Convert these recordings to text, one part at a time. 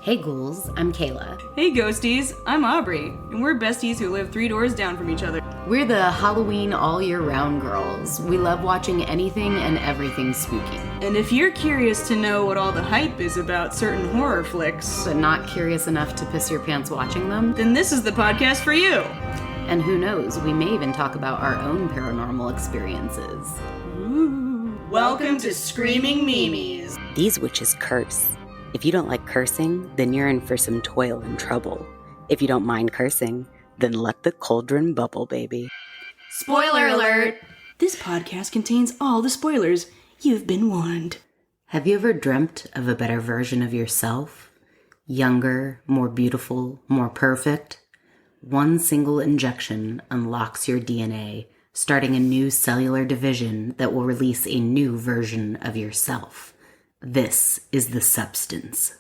Hey ghouls, I'm Kayla. Hey ghosties, I'm Aubrey, and we're besties who live 3 doors down from each other. We're the Halloween all-year-round girls. We love watching anything and everything spooky. And if you're curious to know what all the hype is about certain horror flicks, But not curious enough to piss your pants watching them, then this is the podcast for you. and who knows, we may even talk about our own paranormal experiences. Ooh. Welcome to Screaming Mimes. These witches curse. If you don't like cursing, then you're in for some toil and trouble. If you don't mind cursing, then let the cauldron bubble, baby. Spoiler alert! This podcast contains all the spoilers. You've been warned. Have you ever dreamt of a better version of yourself? Younger, more beautiful, more perfect? One single injection unlocks your DNA, starting a new cellular division that will release a new version of yourself. This is The Substance.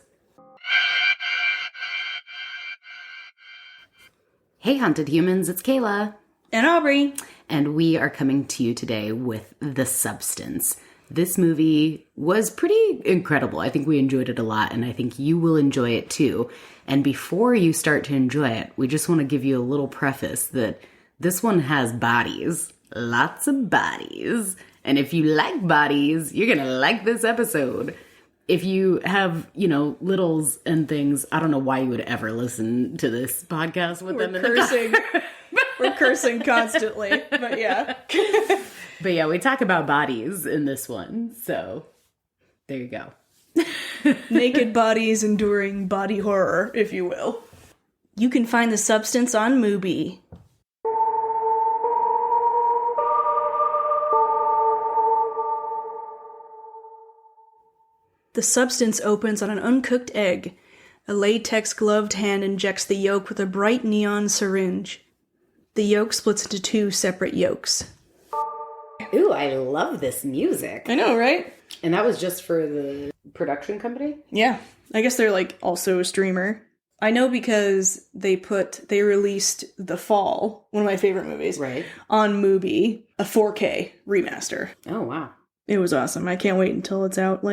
Hey haunted humans, it's Kayla. And Aubrey. And we are coming to you today with The Substance. This movie was pretty incredible. I think we enjoyed it a lot, and I think you will enjoy it too. And before you start to enjoy it, we just want to give you a little preface that this one has bodies. Lots of bodies. And if you like bodies, you're going to like this episode. If you have, littles and things, I don't know why you would ever listen to this podcast with them in cursing. the car. We're cursing constantly, but yeah. But yeah, we talk about bodies in this one, so there you go. Naked bodies enduring body horror, if you will. You can find The Substance on Mubi. The Substance opens on an uncooked egg. A latex-gloved hand injects the yolk with a bright neon syringe. The yolk splits into 2 separate yolks. Ooh, I love this music. I know, right? And that was just for the production company? Yeah. I guess they're also a streamer. I know because they released The Fall, one of my favorite movies, Right. on Mubi, a 4K remaster. Oh, wow. It was awesome. I can't wait until it's out,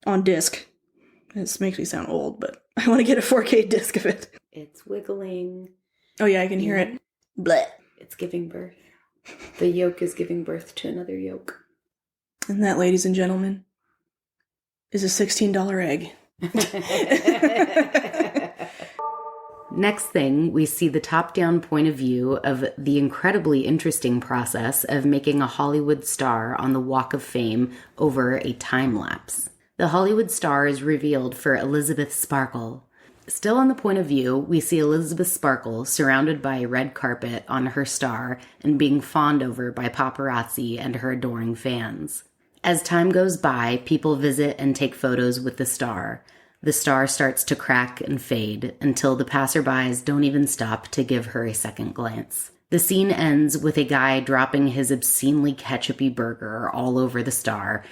on disc. This makes me sound old, but I want to get a 4K disc of it. It's wiggling. Oh yeah, I can hear it. Blech. It's giving birth. The yolk is giving birth to another yolk. And that, ladies and gentlemen, is a $16 egg. Next thing, we see the top-down point of view of the incredibly interesting process of making a Hollywood star on the Walk of Fame over a time lapse. The Hollywood star is revealed for Elizabeth Sparkle. Still on the point of view, we see Elizabeth Sparkle surrounded by a red carpet on her star and being fawned over by paparazzi and her adoring fans. As time goes by, people visit and take photos with the star. The star starts to crack and fade until the passerbys don't even stop to give her a second glance. The scene ends with a guy dropping his obscenely ketchupy burger all over the star,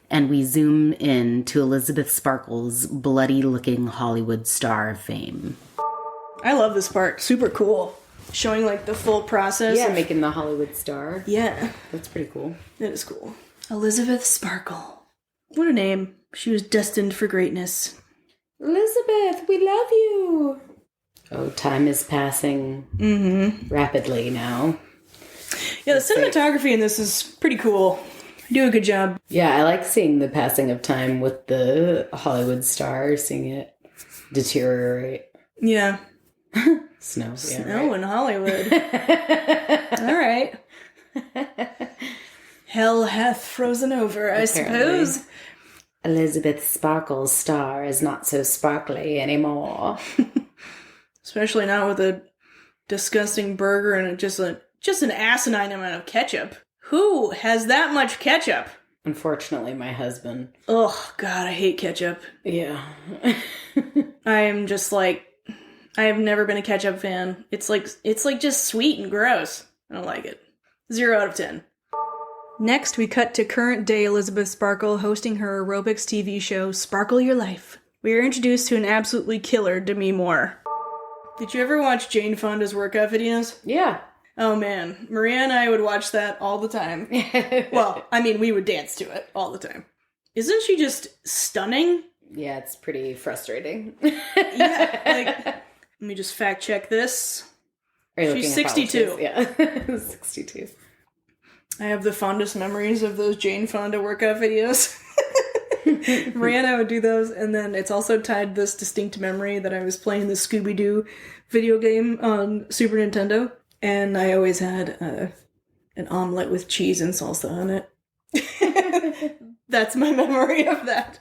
and we zoom in to Elizabeth Sparkle's bloody-looking Hollywood star of fame. I love this part. Super cool. Showing the full process. Yeah, making the Hollywood star. Yeah. That's pretty cool. It is cool. Elizabeth Sparkle. What a name. She was destined for greatness. Elizabeth, we love you. Oh, time is passing rapidly now. Yeah, the cinematography in this is pretty cool. Do a good job. Yeah, I like seeing the passing of time with the Hollywood star, seeing it deteriorate. Yeah. Snow. Snow in Hollywood. All right. Hell hath frozen over, I suppose. Elizabeth Sparkle's star is not so sparkly anymore. Especially not with a disgusting burger and just an asinine amount of ketchup. Who has that much ketchup? Unfortunately, my husband. Oh, God, I hate ketchup. Yeah. I am just I have never been a ketchup fan. It's just sweet and gross. I don't like it. 0 out of 10. Next, we cut to current day Elizabeth Sparkle hosting her aerobics TV show, Sparkle Your Life. We are introduced to an absolutely killer Demi Moore. Did you ever watch Jane Fonda's workout videos? Yeah. Oh man, Maria and I would watch that all the time. Well, I mean, we would dance to it all the time. Isn't she just stunning? Yeah, it's pretty frustrating. Yeah, like, let me just fact check this. She's 62. Yeah, 62. I have the fondest memories of those Jane Fonda workout videos. Rihanna would do those, and then it's also tied this distinct memory that I was playing the Scooby-Doo video game on Super Nintendo, and I always had an omelet with cheese and salsa on it. That's my memory of that.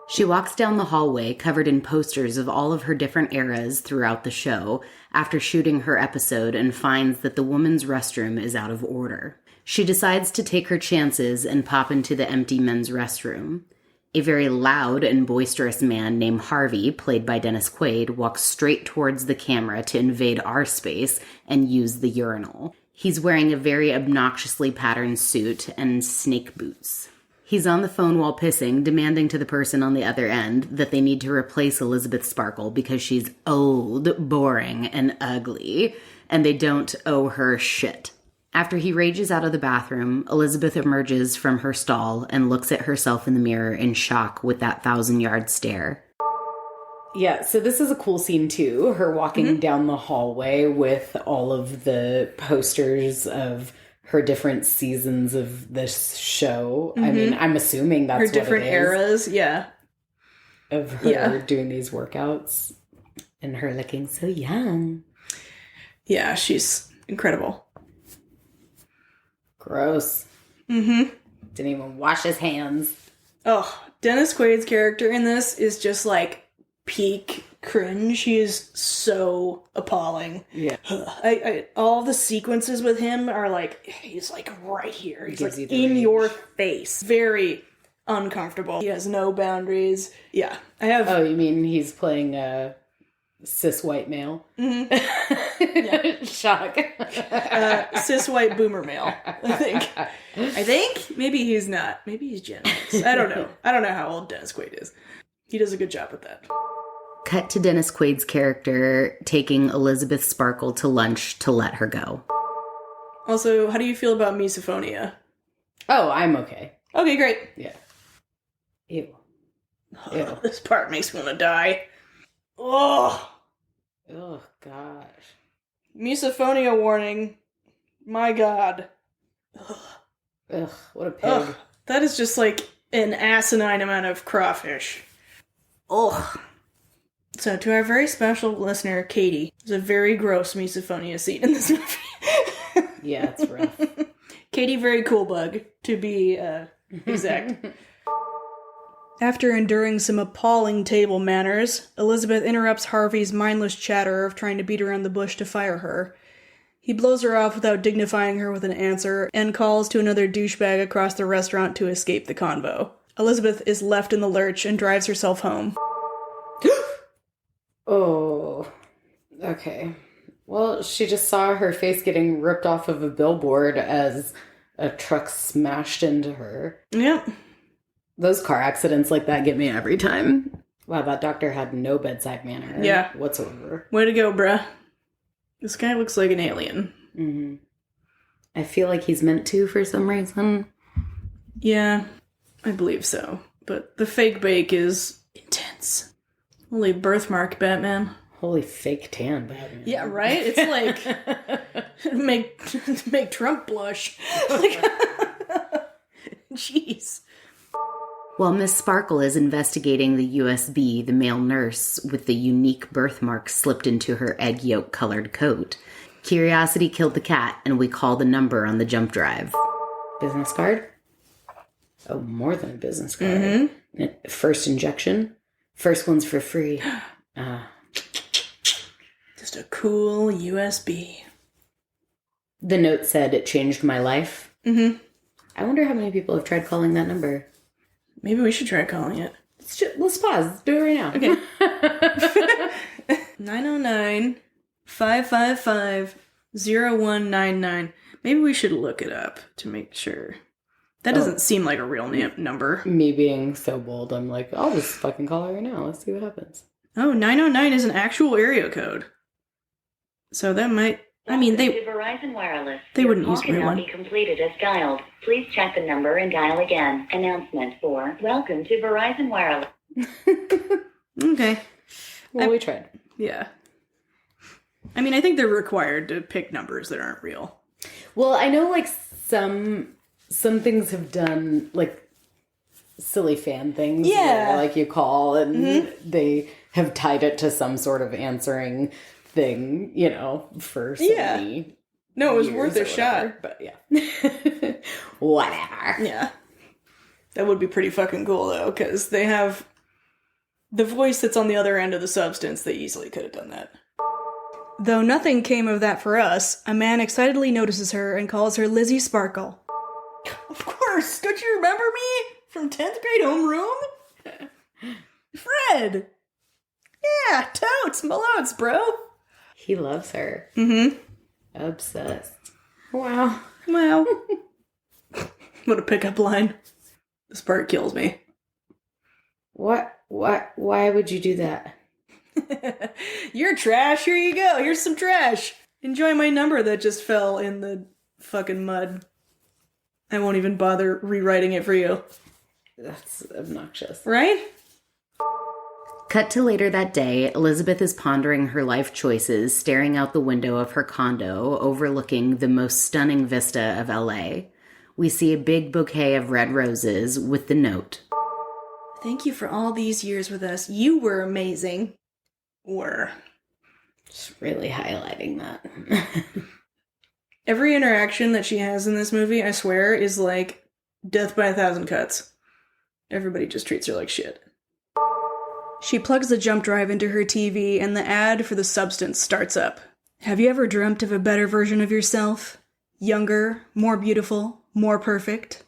She walks down the hallway covered in posters of all of her different eras throughout the show after shooting her episode and finds that the woman's restroom is out of order. She decides to take her chances and pop into the empty men's restroom. A very loud and boisterous man named Harvey, played by Dennis Quaid, walks straight towards the camera to invade our space and use the urinal. He's wearing a very obnoxiously patterned suit and snake boots. He's on the phone while pissing, demanding to the person on the other end that they need to replace Elizabeth Sparkle because she's old, boring, and ugly, and they don't owe her shit. After he rages out of the bathroom, Elizabeth emerges from her stall and looks at herself in the mirror in shock with that 1,000-yard stare. Yeah, so this is a cool scene too. Her walking down the hallway with all of the posters of her different seasons of this show. I mean, I'm assuming that's her what different it is, eras, yeah. of her doing these workouts and her looking so young. Yeah, she's incredible. Gross. Didn't even wash his hands. Oh, Dennis Quaid's character in this is just like peak cringe. He is so appalling. Yeah. All the sequences with him are like, he's like right here. He's like in range. your face. Very uncomfortable. He has no boundaries. Yeah. I have... Oh, you mean he's playing a cis white male? Yeah. Shock. Cis white boomer male, I think. Maybe he's not. Maybe he's Gen X. I don't know. I don't know how old Dennis Quaid is. He does a good job with that. Cut to Dennis Quaid's character taking Elizabeth Sparkle to lunch to let her go. Also, how do you feel about misophonia? Oh, I'm okay. Okay, great. Yeah. Ew. Oh, this part makes me want to die. Oh, gosh. Misophonia warning. My God. Ugh, what a pig. Ugh, that is just like an asinine amount of crawfish. Ugh. So, to our very special listener, Katie, there's a very gross misophonia scene in this movie. Yeah, it's rough. Katie Very Cool Bug, to be exact. After enduring some appalling table manners, Elizabeth interrupts Harvey's mindless chatter of trying to beat around the bush to fire her. He blows her off without dignifying her with an answer, and calls to another douchebag across the restaurant to escape the convo. Elizabeth is left in the lurch and drives herself home. Oh, okay. Well, she just saw her face getting ripped off of a billboard as a truck smashed into her. Yep. Those car accidents like that get me every time. Wow, that doctor had no bedside manner whatsoever. Way to go, bruh. This guy looks like an alien. Mm-hmm. I feel like he's meant to for some reason. Yeah, I believe so. But the fake bake is intense. Holy birthmark, Batman. Holy fake tan, Batman. Yeah, right? It's like make Trump blush. Like, jeez. While Miss Sparkle is investigating the USB, the male nurse with the unique birthmark slipped into her egg yolk colored coat, curiosity killed the cat, and we call the number on the jump drive. Business card? Oh, more than a business card. Mm-hmm. First injection? First one's for free. Just a cool USB. The note said it changed my life. Mm-hmm. I wonder how many people have tried calling that number. Maybe we should try calling it. Let's pause. Let's do it right now. Okay. 909-555-0199. Maybe we should look it up to make sure. That doesn't seem like a real number. Me being so bold, I'm like, I'll just fucking call her right now. Let's see what happens. Oh, 909 is an actual area code. So that might... I mean, they... Verizon Wireless. They wouldn't use a real one. Be completed as dialed. Please check the number and dial again. Announcement for Welcome to Verizon Wireless. Okay. Well, we tried. Yeah. I mean, I think they're required to pick numbers that aren't real. Well, I know, like, some things have done, like, silly fan things. Yeah. Where, like, you call and they have tied it to some sort of answering thing, you know, for so many No, it was years worth or a shot. But, yeah. Whatever. Yeah. That would be pretty fucking cool, though, because they have the voice that's on the other end of the substance. They easily could have done that. Though nothing came of that for us, a man excitedly notices her and calls her Lizzie Sparkle. Of course! Don't you remember me? From 10th grade homeroom? Fred! Yeah, totes, malotes, bro! He loves her. Mm-hmm. Obsessed. Wow. Wow. What a pickup line. This part kills me. What? Why would you do that? You're trash, here you go, here's some trash. Enjoy my number that just fell in the fucking mud. I won't even bother rewriting it for you. That's obnoxious. Right? Cut to later that day, Elizabeth is pondering her life choices, staring out the window of her condo, overlooking the most stunning vista of LA. We see a big bouquet of red roses with the note. Thank you for all these years with us. You were amazing. Just really highlighting that. Every interaction that she has in this movie, I swear, is like death by 1,000 cuts. Everybody just treats her like shit. She plugs the jump drive into her TV and the ad for The Substance starts up. Have you ever dreamt of a better version of yourself? Younger, more beautiful, more perfect?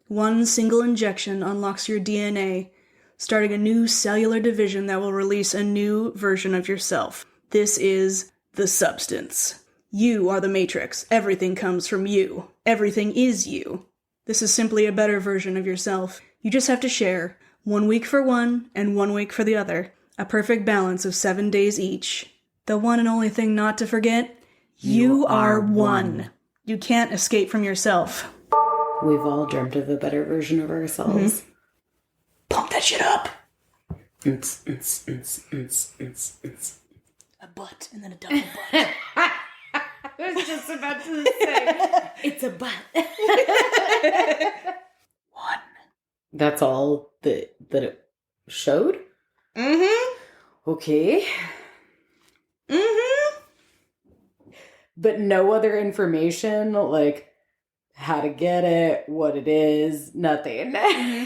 One single injection unlocks your DNA, starting a new cellular division that will release a new version of yourself. This is The Substance. You are the Matrix. Everything comes from you. Everything is you. This is simply a better version of yourself. You just have to share. 1 week for one, and 1 week for the other. A perfect balance of 7 days each. The one and only thing not to forget, you are one. You can't escape from yourself. We've all dreamt of a better version of ourselves. Mm-hmm. Pump that shit up. A butt, and then a double butt. I was just about to say, it's a butt. One. That's all that it showed? Mm-hmm. Okay. Mm-hmm. But no other information, like how to get it, what it is, nothing. Mm-hmm.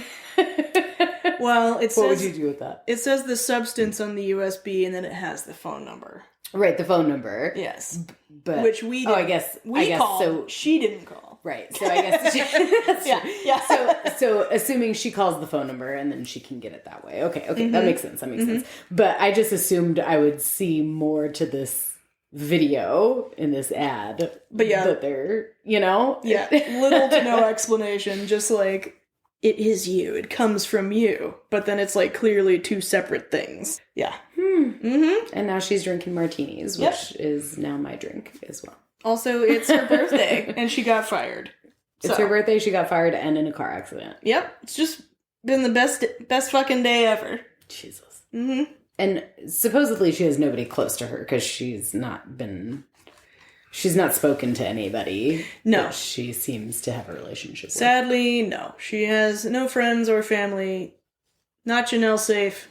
Well, what would you do with that? It says The Substance on the USB, and then it has the phone number. Right, the phone number. Yes. But which we didn't. Oh, I guess called. So she didn't call. Right. So I guess that's yeah. true. Yeah. So assuming she calls the phone number and then she can get it that way. Okay, that makes sense. That makes sense. But I just assumed I would see more to this video in this ad. But yeah, that they're, you know, little to no explanation, just like it is you, it comes from you, but then it's like clearly two separate things. Yeah. And now she's drinking martinis, which is now my drink as well. Also, it's her birthday, and she got fired. It's her birthday, she got fired, and in a car accident. Yep, it's just been the best fucking day ever. Jesus. Mm-hmm. And supposedly she has nobody close to her, because she's not spoken to anybody. No. That she seems to have a relationship with. Sadly, no. She has no friends or family. Not Janelle safe.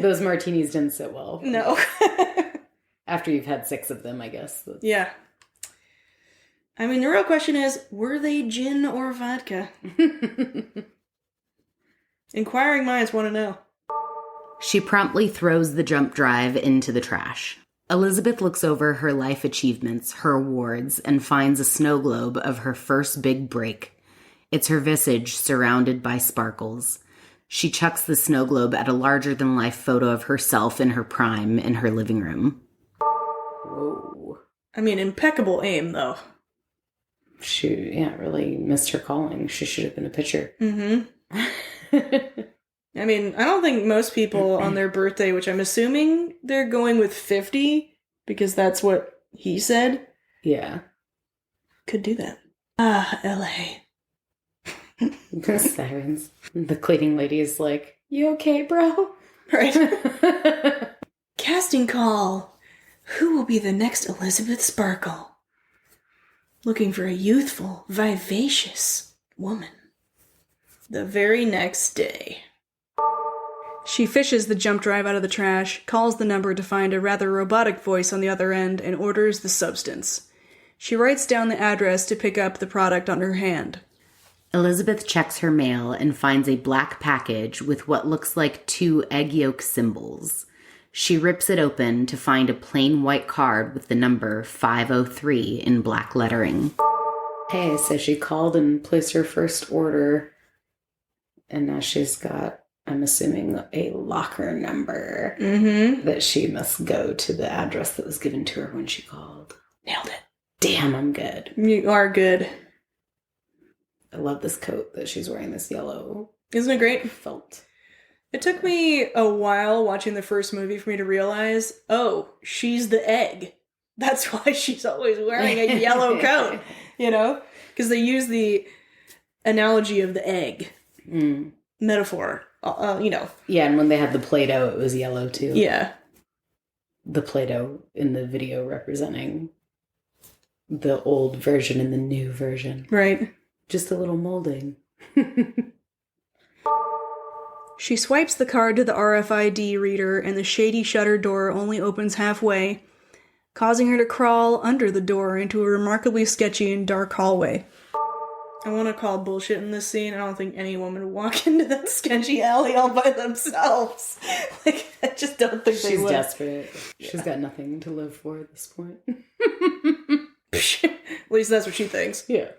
Those martinis didn't sit well. No. After you've had 6 of them, I guess. Yeah. I mean, the real question is, were they gin or vodka? Inquiring minds want to know. She promptly throws the jump drive into the trash. Elizabeth looks over her life achievements, her awards, and finds a snow globe of her first big break. It's her visage surrounded by sparkles. She chucks the snow globe at a larger-than-life photo of herself in her prime in her living room. Whoa. I mean, impeccable aim, though. She, really missed her calling. She should have been a pitcher. Mm-hmm. I mean, I don't think most people on their birthday, which I'm assuming they're going with 50, because that's what he said. Yeah. Could do that. Ah, LA. Sirens. The cleaning lady is like, you okay, bro? Right. Casting call. Who will be the next Elizabeth Sparkle? Looking for a youthful, vivacious woman. The very next day. She fishes the jump drive out of the trash, calls the number to find a rather robotic voice on the other end, and orders the substance. She writes down the address to pick up the product on her hand. Elizabeth checks her mail and finds a black package with what looks like 2 egg yolk symbols. She rips it open to find a plain white card with the number 503 in black lettering. Hey, so she called and placed her first order, and now she's got, I'm assuming, a locker number that she must go to the address that was given to her when she called. Nailed it. Damn, I'm good. You are good. I love this coat that she's wearing, this yellow. Isn't it great? Felt. It took me a while watching the first movie for me to realize, oh, she's the egg. That's why she's always wearing a yellow coat, you know? Because they use the analogy of the egg metaphor, you know. Yeah, and when they had the Play-Doh, it was yellow too. Yeah. The Play-Doh in the video representing the old version and the new version. Right. Just a little molding. She swipes the card to the RFID reader, and the shady shutter door only opens halfway, causing her to crawl under the door into a remarkably sketchy and dark hallway. I want to call bullshit in this scene. I don't think any woman would walk into that sketchy alley all by themselves. Like, I just don't think they would. She's desperate. She's got nothing to live for at this point. At least that's what she thinks. Yeah.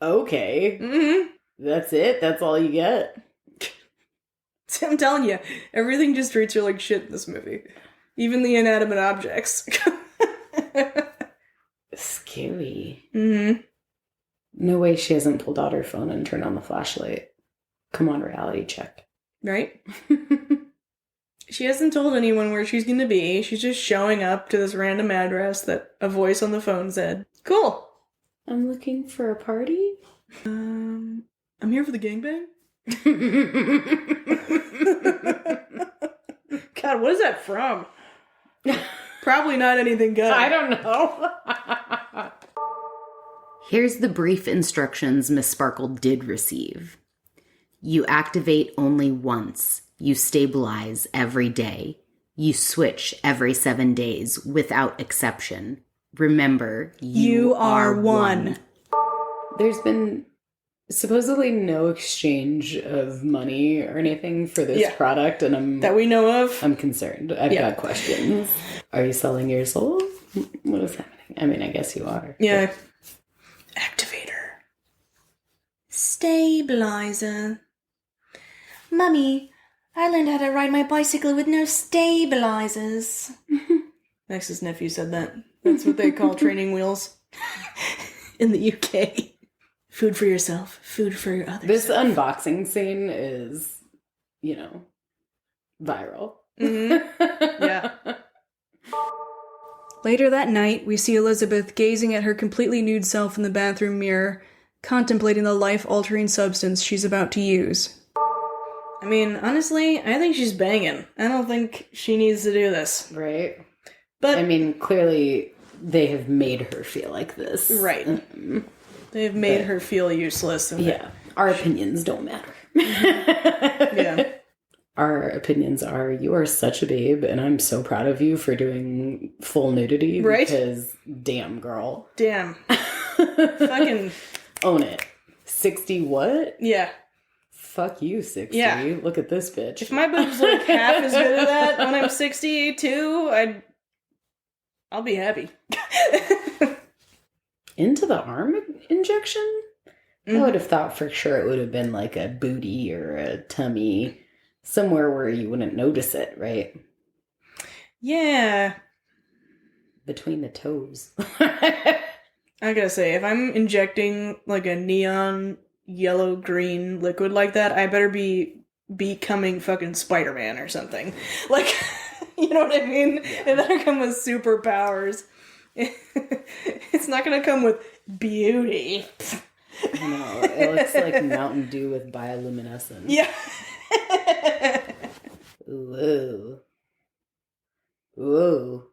Okay. Mm-hmm. That's it? That's all you get? See, I'm telling you, everything just treats her like shit in this movie. Even the inanimate objects. Scary. Mm-hmm. No way she hasn't pulled out her phone and turned on the flashlight. Come on, reality check. Right? She hasn't told anyone where she's going to be. She's just showing up to this random address that a voice on the phone said, cool. I'm looking for a party? I'm here for the gangbang? God, what is that from? Probably not anything good. I don't know. Here's the brief instructions Miss Sparkle did receive. You activate only once. You stabilize every day. You switch every 7 days without exception. Remember, you are one. There's been supposedly no exchange of money or anything for this product, and that we know of. I'm concerned. I've got questions. Are you selling your soul? What is happening? I mean, I guess you are. Yeah. Activator. Stabilizer. Mummy, I learned how to ride my bicycle with no stabilizers. Max's nephew said that. That's what they call training wheels in the UK. Food for yourself, food for your others. This unboxing scene is, you know, viral. Mm-hmm. Yeah. Later that night, we see Elizabeth gazing at her completely nude self in the bathroom mirror, contemplating the life-altering substance she's about to use. I mean, honestly, I think she's banging. I don't think she needs to do this. Right. But I mean, clearly they have made her feel like this. Right. They've made her feel useless. Yeah. Our opinions don't matter. Yeah. Our opinions are, you are such a babe, and I'm so proud of you for doing full nudity. Right? Because, damn, girl. Damn. Fucking... Own it. 60 what? Yeah. Fuck you, 60. Yeah. Look at this bitch. If my boobs look half as good as that when I'm 62, I'll be happy. Into the arm injection? I would have thought for sure it would have been like a booty or a tummy, somewhere where you wouldn't notice it, right? Yeah. Between the toes. I gotta say, if I'm injecting like a neon yellow-green liquid like that, I better be becoming fucking Spider-Man or something. Like, you know what I mean? It better come with superpowers. It's not gonna come with beauty. I know. It looks like Mountain Dew with bioluminescence. Yeah. Whoa. Whoa.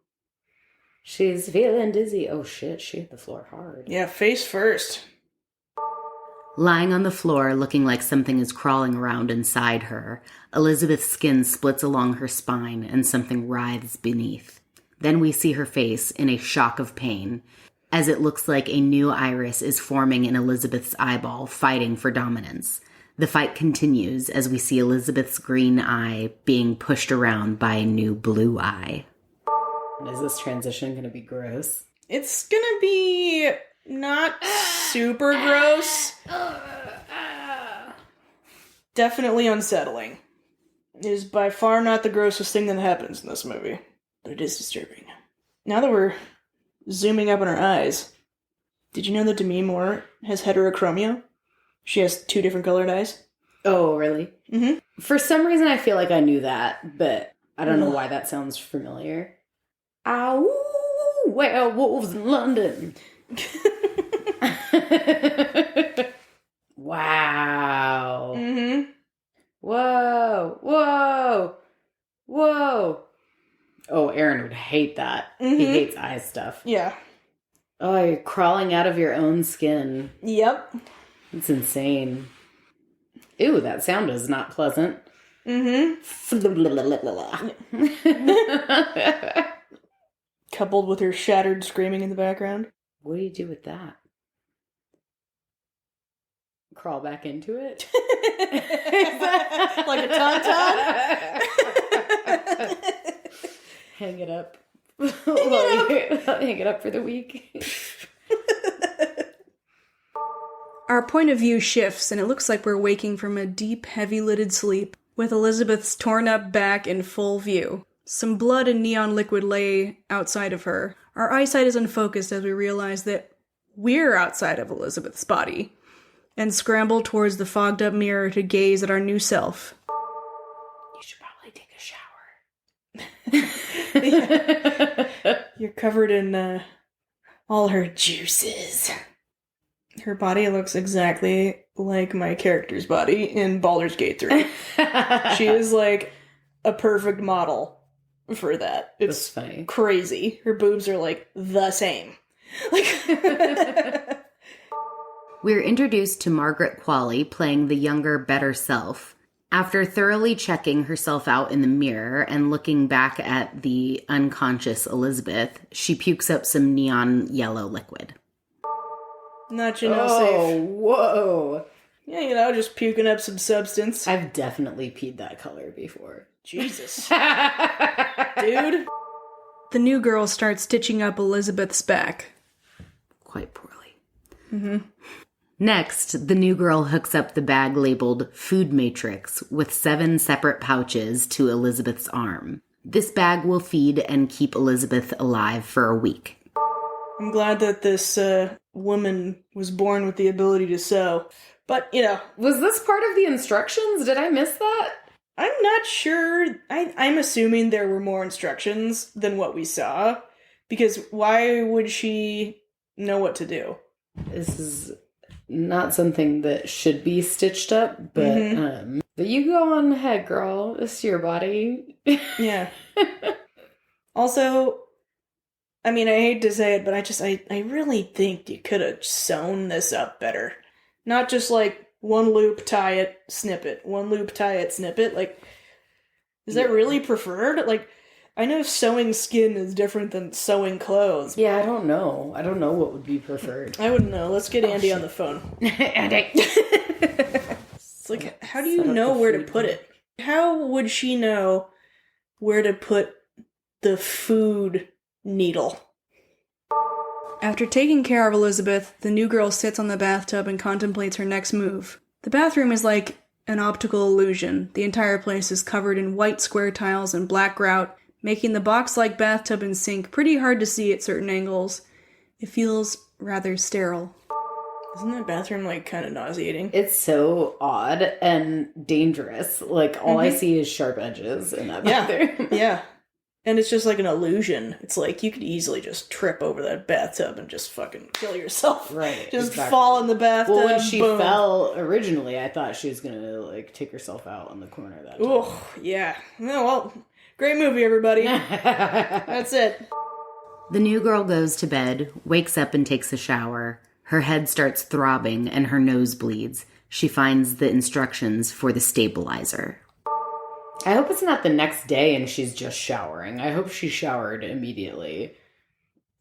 She's feeling dizzy. Oh shit, she hit the floor hard. Yeah, face first. Lying on the floor, looking like something is crawling around inside her, Elizabeth's skin splits along her spine and something writhes beneath. Then we see her face in a shock of pain, as it looks like a new iris is forming in Elizabeth's eyeball, fighting for dominance. The fight continues as we see Elizabeth's green eye being pushed around by a new blue eye. Is this transition going to be gross? It's gonna be not super gross. Definitely unsettling. It is by far not the grossest thing that happens in this movie, but it is disturbing. Now that we're zooming up on her eyes, did you know that Demi Moore has heterochromia? She has 2 different colored eyes. Oh, really? Mm-hmm. For some reason, I feel like I knew that, but I don't know why that sounds familiar. Ow, werewolves in London. Wow. Mm-hmm. Whoa, whoa, whoa. Oh, Aaron would hate that. Mm-hmm. He hates eye stuff. Yeah. Oh, you're crawling out of your own skin. Yep. It's insane. Ew, that sound is not pleasant. Mm-hmm. Coupled with her shattered screaming in the background. What do you do with that? Crawl back into it? Like a tauntaun? Hang it up. Hang it up for the week. Our point of view shifts, and it looks like we're waking from a deep, heavy-lidded sleep, with Elizabeth's torn-up back in full view. Some blood and neon liquid lay outside of her. Our eyesight is unfocused as we realize that we're outside of Elizabeth's body, and scramble towards the fogged-up mirror to gaze at our new self. You should probably take a shower. You're covered in all her juices. Her body looks exactly like my character's body in Baldur's Gate 3. She is like a perfect model for that. It's funny. Crazy. Her boobs are like the same. We're introduced to Margaret Qualley playing the younger, better self. After thoroughly checking herself out in the mirror and looking back at the unconscious Elizabeth, she pukes up some neon yellow liquid. Not safe. Whoa. Yeah, just puking up some substance. I've definitely peed that color before. Jesus. Dude. The new girl starts stitching up Elizabeth's back. Quite poorly. Mm-hmm. Next, the new girl hooks up the bag labeled Food Matrix with 7 separate pouches to Elizabeth's arm. This bag will feed and keep Elizabeth alive for a week. I'm glad that this woman was born with the ability to sew. But, Was this part of the instructions? Did I miss that? I'm not sure. I'm assuming there were more instructions than what we saw. Because why would she know what to do? This is not something that should be stitched up, but but you go on ahead, girl. It's your body. Yeah. Also, I mean, I hate to say it, but I really think you could have sewn this up better. Not just like one loop, tie it, snip it. One loop, tie it, snip it. Like, is that really preferred? Like, I know sewing skin is different than sewing clothes. Yeah, I don't know. I don't know what would be preferred. I wouldn't know. Let's get Andy on the phone. Andy! It's like, how do you know where to put it? How would she know where to put the food needle? After taking care of Elizabeth, the new girl sits on the bathtub and contemplates her next move. The bathroom is like an optical illusion. The entire place is covered in white square tiles and black grout, making the box-like bathtub and sink pretty hard to see at certain angles. It feels rather sterile. Isn't that bathroom, kind of nauseating? It's so odd and dangerous. All I see is sharp edges in that bathroom. Yeah. And it's just like an illusion. It's like you could easily just trip over that bathtub and just fucking kill yourself. Right. Just exactly. fall in the bathtub. Well, when she boom. fell originally, I thought she was gonna like take herself out on the corner of that. Oh, yeah. No, well, great movie, everybody. That's it. The new girl goes to bed, wakes up and takes a shower. Her head starts throbbing and her nose bleeds. She finds the instructions for the stabilizer. I hope it's not the next day and she's just showering. I hope she showered immediately.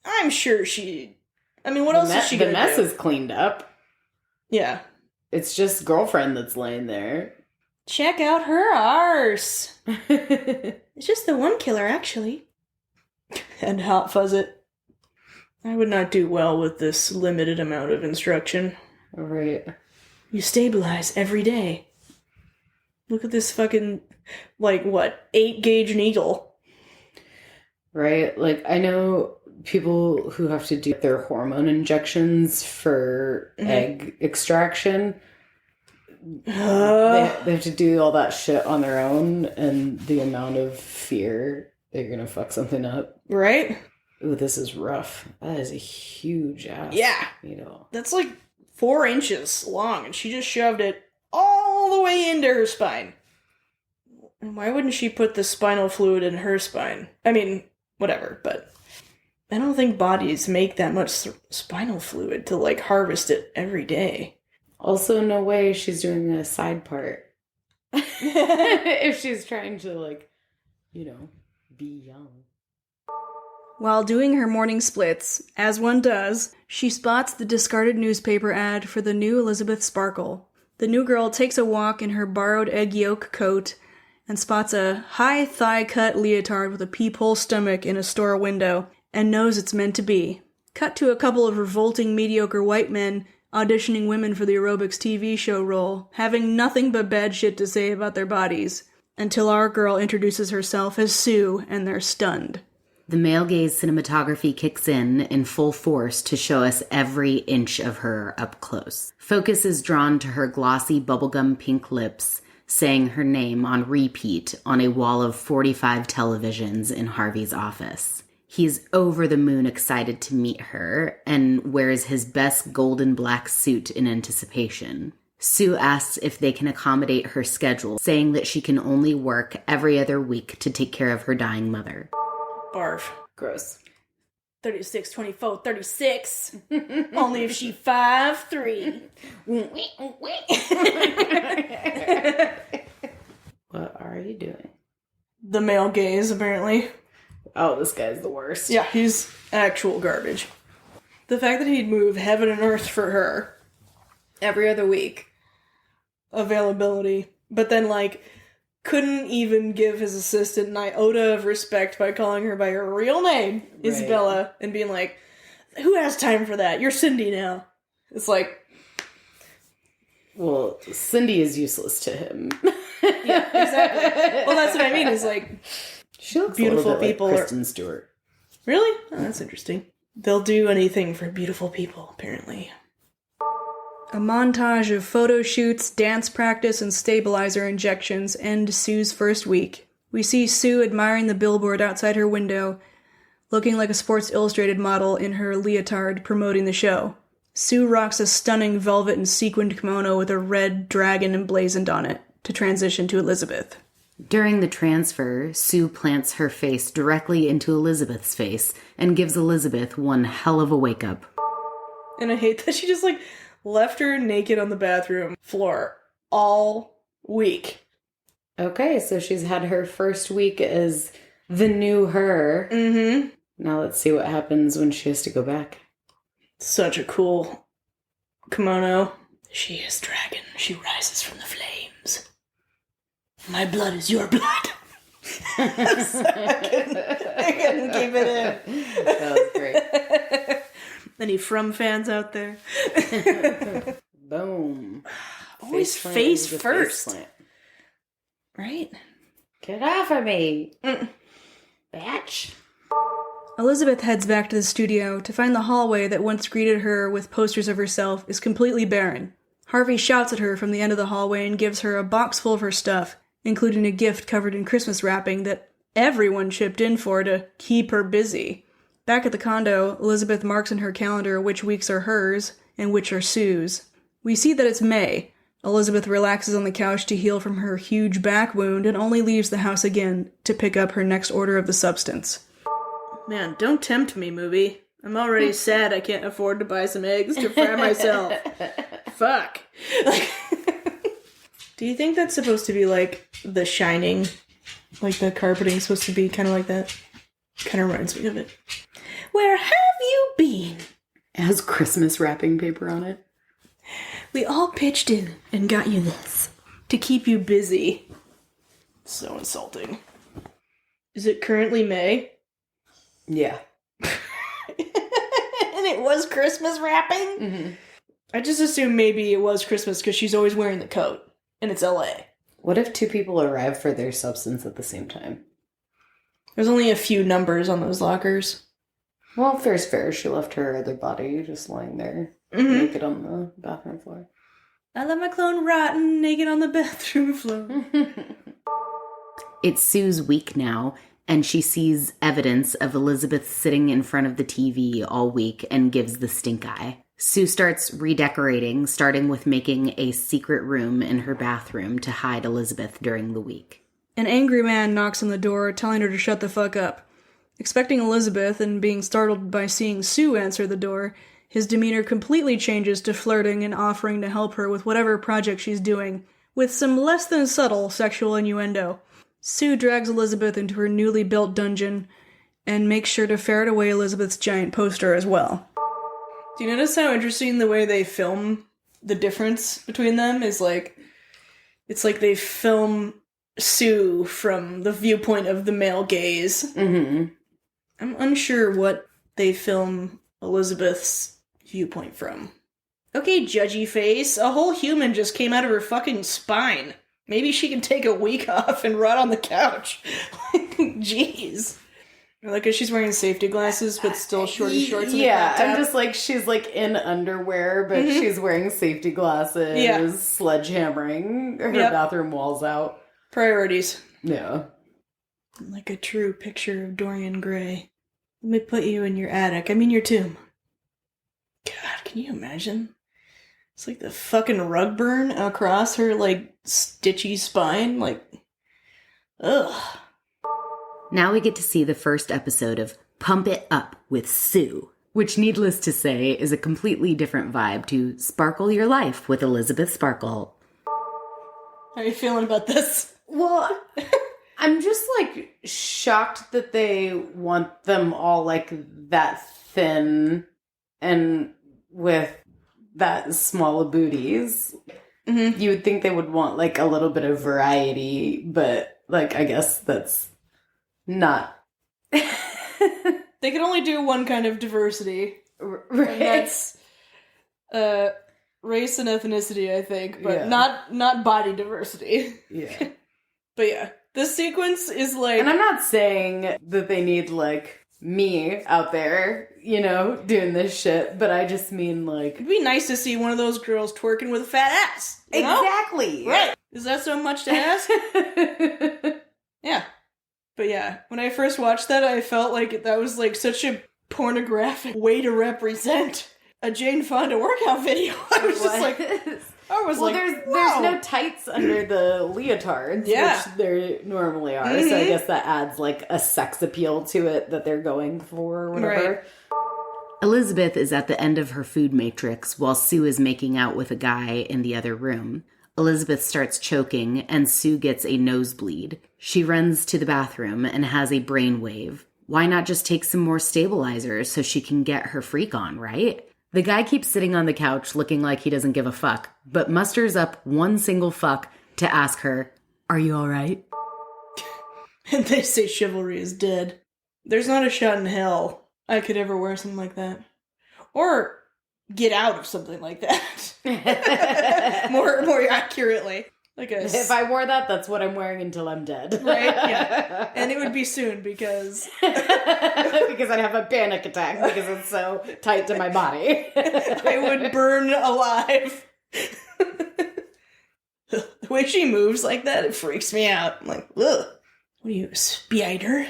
I'm sure she... I mean, what else is she gonna do? The mess is cleaned up. Yeah. It's just girlfriend that's laying there. Check out her arse. It's just the one killer, actually. And hot fuzz it. I would not do well with this limited amount of instruction. Right. You stabilize every day. Look at this fucking, 8-gauge needle. Right? Like, I know people who have to do their hormone injections for egg extraction. They have to do all that shit on their own, and the amount of fear they're gonna fuck something up. Right? Ooh, this is rough. That is a huge ass. Yeah. Needle. That's like 4 inches long, and she just shoved it all the way into her spine. Why wouldn't she put the spinal fluid in her spine? I mean, whatever, but I don't think bodies make that much spinal fluid to, harvest it every day. Also, no way she's doing a side part. If she's trying to, be young. While doing her morning splits, as one does, she spots the discarded newspaper ad for the new Elizabeth Sparkle. The new girl takes a walk in her borrowed egg yolk coat and spots a high thigh-cut leotard with a peephole stomach in a store window, and knows it's meant to be. Cut to a couple of revolting, mediocre white men auditioning women for the aerobics TV show role, having nothing but bad shit to say about their bodies, until our girl introduces herself as Sue, and they're stunned. The male gaze cinematography kicks in full force to show us every inch of her up close. Focus is drawn to her glossy bubblegum pink lips, saying her name on repeat on a wall of 45 televisions in Harvey's office. He's over the moon excited to meet her and wears his best golden black suit in anticipation. Sue asks if they can accommodate her schedule, saying that she can only work every other week to take care of her dying mother. Barf. Gross. 36, 24, 36. Only if she 5'3". What are you doing? The male gaze, apparently. Oh, this guy's the worst. Yeah, he's actual garbage. The fact that he'd move heaven and earth for her every other week. Availability. But then, couldn't even give his assistant an iota of respect by calling her by her real name, right. Isabella, and being like, who has time for that? You're Cindy now. It's like... Well, Cindy is useless to him. Yeah, exactly. Well, that's what I mean, is she looks beautiful a little bit people like Kristen Stewart. Really? Oh, that's interesting. They'll do anything for beautiful people, apparently. A montage of photo shoots, dance practice, and stabilizer injections end Sue's first week. We see Sue admiring the billboard outside her window, looking like a Sports Illustrated model in her leotard promoting the show. Sue rocks a stunning velvet and sequined kimono with a red dragon emblazoned on it, to transition to Elizabeth. During the transfer, Sue plants her face directly into Elizabeth's face and gives Elizabeth one hell of a wake-up. And I hate that she just, left her naked on the bathroom floor all week. Okay, so she's had her first week as the new her. Mm-hmm. Now let's see what happens when she has to go back. Such a cool kimono. She is dragon. She rises from the flames. My blood is your blood. I couldn't keep it in. That was great. Any From fans out there? Boom. Always face first. Face right? Get off of me. Bitch. Elizabeth heads back to the studio to find the hallway that once greeted her with posters of herself is completely barren. Harvey shouts at her from the end of the hallway and gives her a box full of her stuff, including a gift covered in Christmas wrapping that everyone chipped in for to keep her busy. Back at the condo, Elizabeth marks in her calendar which weeks are hers and which are Sue's. We see that it's May. Elizabeth relaxes on the couch to heal from her huge back wound and only leaves the house again to pick up her next order of the substance. Man, don't tempt me, movie. I'm already sad I can't afford to buy some eggs to fry myself. Fuck. Do you think that's supposed to be like The Shining? Like the carpeting's supposed to be kind of like that? Kind of reminds me of it. Where have you been? It has Christmas wrapping paper on it. We all pitched in and got you this. To keep you busy. So insulting. Is it currently May? Yeah. And it was Christmas wrapping? Mm-hmm. I just assumed maybe it was Christmas because she's always wearing the coat. And it's LA. What if two people arrive for their substance at the same time? There's only a few numbers on those lockers. Well, fair's fair. She left her other body just lying there, naked on the bathroom floor. I let my clone rotten, naked on the bathroom floor. It's Sue's week now, and she sees evidence of Elizabeth sitting in front of the TV all week and gives the stink eye. Sue starts redecorating, starting with making a secret room in her bathroom to hide Elizabeth during the week. An angry man knocks on the door, telling her to shut the fuck up. Expecting Elizabeth and being startled by seeing Sue answer the door, his demeanor completely changes to flirting and offering to help her with whatever project she's doing, with some less than subtle sexual innuendo. Sue drags Elizabeth into her newly built dungeon and makes sure to ferret away Elizabeth's giant poster as well. Do you notice how interesting the way they film the difference between them is like, it's like they film Sue from the viewpoint of the male gaze. Mm-hmm. I'm unsure what they film Elizabeth's viewpoint from. Okay, judgy face, a whole human just came out of her fucking spine. Maybe she can take a week off and rot on the couch. Jeez. Like, she's wearing safety glasses, but still shorty shorts. Yeah, I'm just like, she's like in underwear, but she's wearing safety glasses, sledgehammering her bathroom walls out. Priorities. Yeah. Like a true picture of Dorian Gray. Let me put you in your attic. I mean your tomb. God, can you imagine? It's like the fucking rug burn across her, like, stitchy spine. Like, ugh. Now we get to see the first episode of Pump It Up with Sue, which, needless to say, is a completely different vibe to Sparkle Your Life with Elizabeth Sparkle. How are you feeling about this? Well, I'm just, like, shocked that they want them all, like, that thin and with that small of booties. Mm-hmm. You would think they would want, like, a little bit of variety, but, like, I guess that's not. They can only do one kind of diversity. Right. And that's race and ethnicity, I think, but not body diversity. Yeah. But yeah, this sequence is like... And I'm not saying that they need, like, me out there, you know, doing this shit, but I just mean, like... It'd be nice to see one of those girls twerking with a fat ass. You know? Exactly. Right. Is that so much to ask? Yeah. But yeah, when I first watched that, I felt like that was, like, such a pornographic way to represent a Jane Fonda workout video. I was just like... there's no tights under the leotards, which there normally are, so I guess that adds, like, a sex appeal to it that they're going for, or whatever. Right. Elizabeth is at the end of her food matrix while Sue is making out with a guy in the other room. Elizabeth starts choking, and Sue gets a nosebleed. She runs to the bathroom and has a brainwave. Why not just take some more stabilizers so she can get her freak on, right? The guy keeps sitting on the couch looking like he doesn't give a fuck, but musters up one single fuck to ask her, "Are you alright?" And they say chivalry is dead. There's not a shot in hell I could ever wear something like that. Or get out of something like that. more accurately. If I wore that, that's what I'm wearing until I'm dead. Right? Yeah. And it would be soon because... because I'd have a panic attack because it's so tight to my body. I would burn alive. The way she moves like that, it freaks me out. I'm like, ugh. What are you, a spider?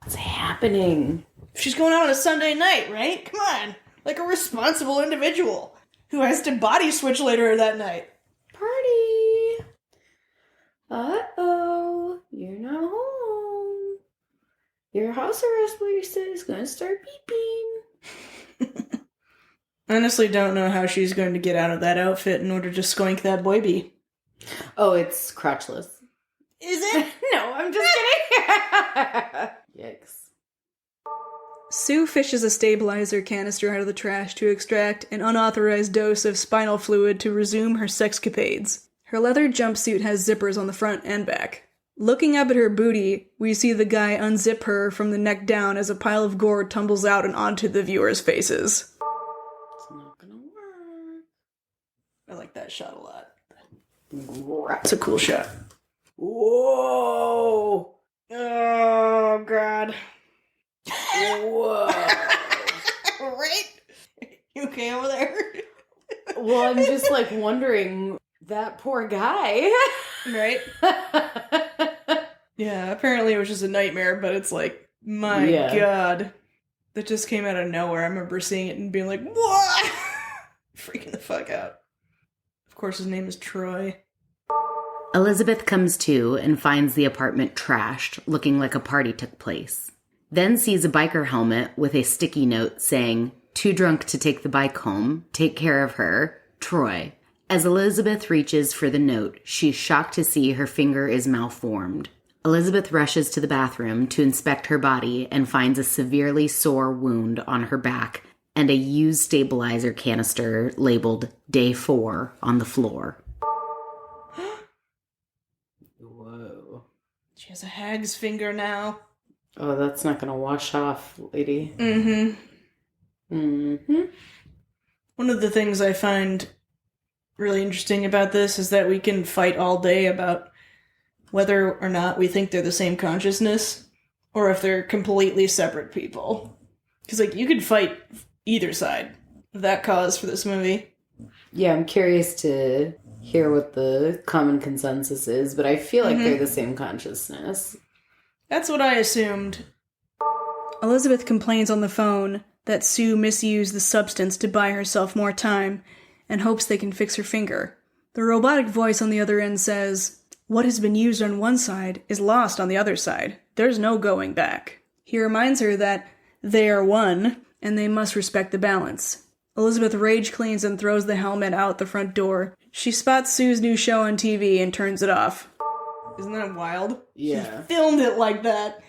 What's happening? She's going out on a Sunday night, right? Come on. Like a responsible individual who has to body switch later that night. Party! Uh-oh. You're not home. Your house arrest bracelet is gonna start beeping. I honestly don't know how she's going to get out of that outfit in order to skoink that boy bee. Oh, it's crotchless. Is it? No, I'm just kidding. Yikes. Sue fishes a stabilizer canister out of the trash to extract an unauthorized dose of spinal fluid to resume her sexcapades. Her leather jumpsuit has zippers on the front and back. Looking up at her booty, we see the guy unzip her from the neck down as a pile of gore tumbles out and onto the viewers' faces. It's not gonna work. I like that shot a lot. It's It's a cool shot. Whoa! Oh, God. Whoa! Right? You okay over there? Well, I'm just like wondering, that poor guy. Right? Yeah, apparently it was just a nightmare, but it's like, my God. That just came out of nowhere. I remember seeing it and being like, what? Freaking the fuck out. Of course, his name is Troy. Elizabeth comes to and finds the apartment trashed, looking like a party took place. Then sees a biker helmet with a sticky note saying, "Too drunk to take the bike home. Take care of her. Troy." As Elizabeth reaches for the note, she's shocked to see her finger is malformed. Elizabeth rushes to the bathroom to inspect her body and finds a severely sore wound on her back and a used stabilizer canister labeled Day 4 on the floor. Whoa. She has a hag's finger now. Oh, that's not gonna wash off, lady. Mm-hmm. Mm-hmm. One of the things I find really interesting about this is that we can fight all day about whether or not we think they're the same consciousness or if they're completely separate people. Because, like, you could fight either side of that cause for this movie. Yeah, I'm curious to hear what the common consensus is, but I feel like they're the same consciousness. That's what I assumed. Elizabeth complains on the phone that Sue misused the substance to buy herself more time and hopes they can fix her finger. The robotic voice on the other end says, "What has been used on one side is lost on the other side. There's no going back." He reminds her that they are one and they must respect the balance. Elizabeth rage cleans and throws the helmet out the front door. She spots Sue's new show on TV and turns it off. Isn't that wild? Yeah. He filmed it like that.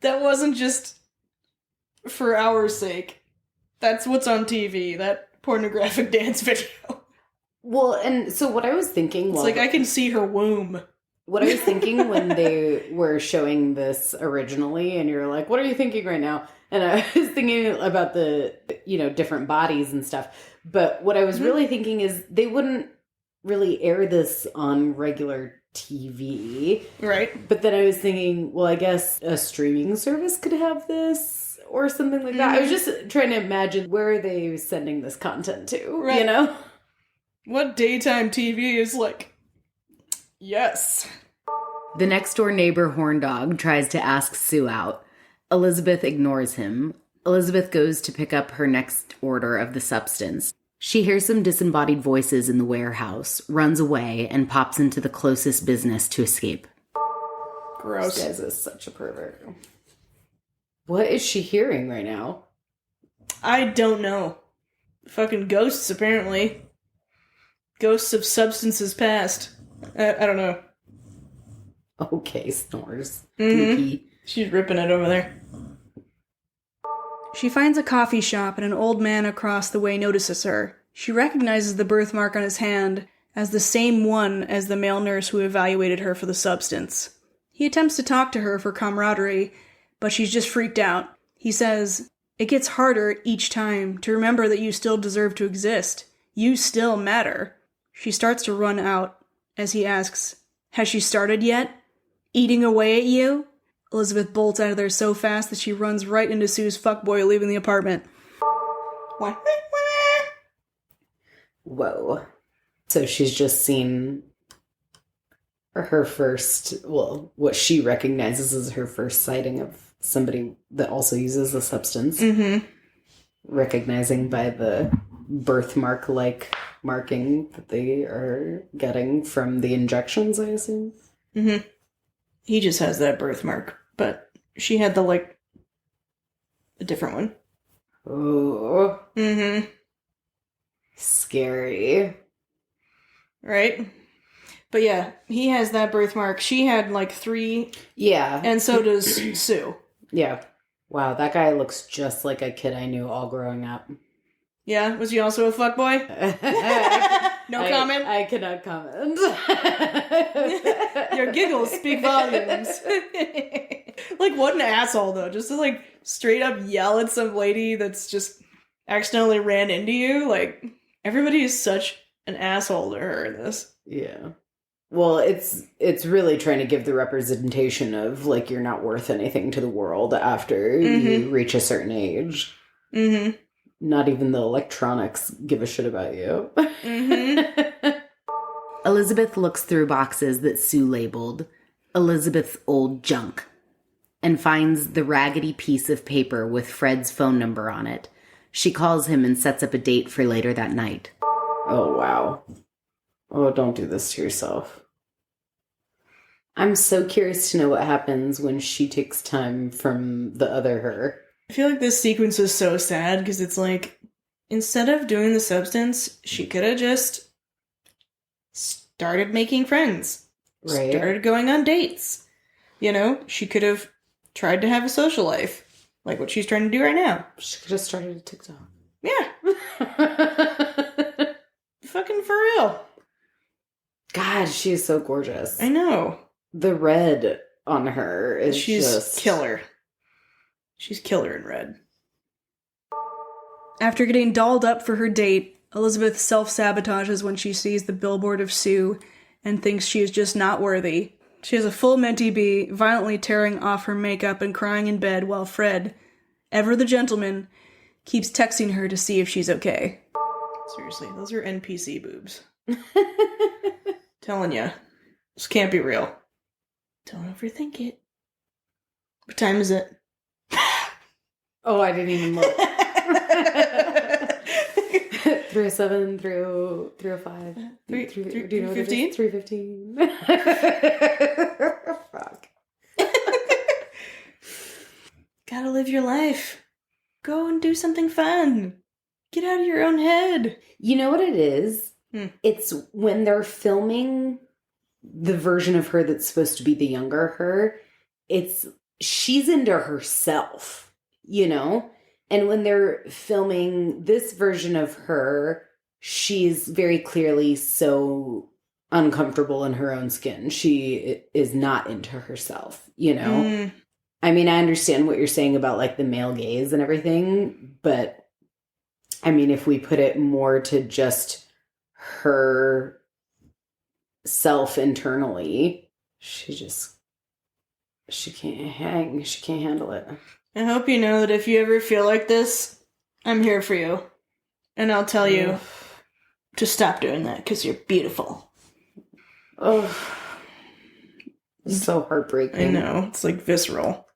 That wasn't just for our sake. That's what's on TV, that pornographic dance video. Well, and so what I was thinking was... It's like I can see her womb. What I was thinking when they were showing this originally, and you're like, what are you thinking right now? And I was thinking about the, different bodies and stuff. But what I was really thinking is they wouldn't really air this on regular TV. Right. But then I was thinking, well, I guess a streaming service could have this or something like that. I was just trying to imagine where are they sending this content to, right. What daytime TV is like, yes. The next door neighbor horn dog tries to ask Sue out. Elizabeth ignores him. Elizabeth goes to pick up her next order of the substance. She hears some disembodied voices in the warehouse, runs away, and pops into the closest business to escape. Gross. This guy is such a pervert. What is she hearing right now? I don't know. Fucking ghosts, apparently. Ghosts of substances past. I don't know. Okay, snores. Mm-hmm. She's ripping it over there. She finds a coffee shop and an old man across the way notices her. She recognizes the birthmark on his hand as the same one as the male nurse who evaluated her for the substance. He attempts to talk to her for camaraderie, but she's just freaked out. He says, "It gets harder each time to remember that you still deserve to exist. You still matter." She starts to run out as he asks, "Has she started yet? Eating away at you?" Elizabeth bolts out of there so fast that she runs right into Sue's fuckboy leaving the apartment. Whoa. So she's just seen her first, well, what she recognizes as her first sighting of somebody that also uses the substance. Mm-hmm. Recognizing by the birthmark-like marking that they are getting from the injections, I assume. Mm-hmm. He just has that birthmark, but she had a different one. Oh. Mm-hmm. Scary. Right? But yeah, he has that birthmark. She had 3. Yeah. And so does Sue. Yeah. Wow, that guy looks just like a kid I knew all growing up. Yeah? Was he also a fuckboy? No comment? I cannot comment. Your giggles speak volumes. What an asshole, though. Just to, straight up yell at some lady that's just accidentally ran into you. Everybody is such an asshole to her in this. Yeah. Well, it's really trying to give the representation of, you're not worth anything to the world after you reach a certain age. Mm-hmm. Not even the electronics give a shit about you. Mm-hmm. Elizabeth looks through boxes that Sue labeled Elizabeth's old junk and finds the raggedy piece of paper with Fred's phone number on it. She calls him and sets up a date for later that night. Oh, wow. Oh, don't do this to yourself. I'm so curious to know what happens when she takes time from the other her. I feel like this sequence is so sad because it's instead of doing the substance, she could have just started making friends. Right. Started going on dates. She could have tried to have a social life. Like what she's trying to do right now. She could have started a TikTok. Yeah. Fucking for real. God, she is so gorgeous. I know. The red on her is She's killer. She's killer in red. After getting dolled up for her date, Elizabeth self-sabotages when she sees the billboard of Sue and thinks she is just not worthy. She has a full Mentee bee, violently tearing off her makeup and crying in bed while Fred, ever the gentleman, keeps texting her to see if she's okay. Seriously, those are NPC boobs. Telling ya. This can't be real. Don't overthink it. What time is it? Oh, I didn't even look. 307, 305. 315? Do you know what it is? 315. Fuck. Gotta live your life. Go and do something fun. Get out of your own head. You know what it is? It's when they're filming the version of her that's supposed to be the younger her, she's into herself. And when they're filming this version of her, she's very clearly so uncomfortable in her own skin. She is not into herself, I mean, I understand what you're saying about the male gaze and everything, but I mean, if we put it more to just her self internally, she can't handle it. I hope you know that if you ever feel like this, I'm here for you. And I'll tell you to stop doing that because you're beautiful. Oh, so heartbreaking. I know. It's visceral.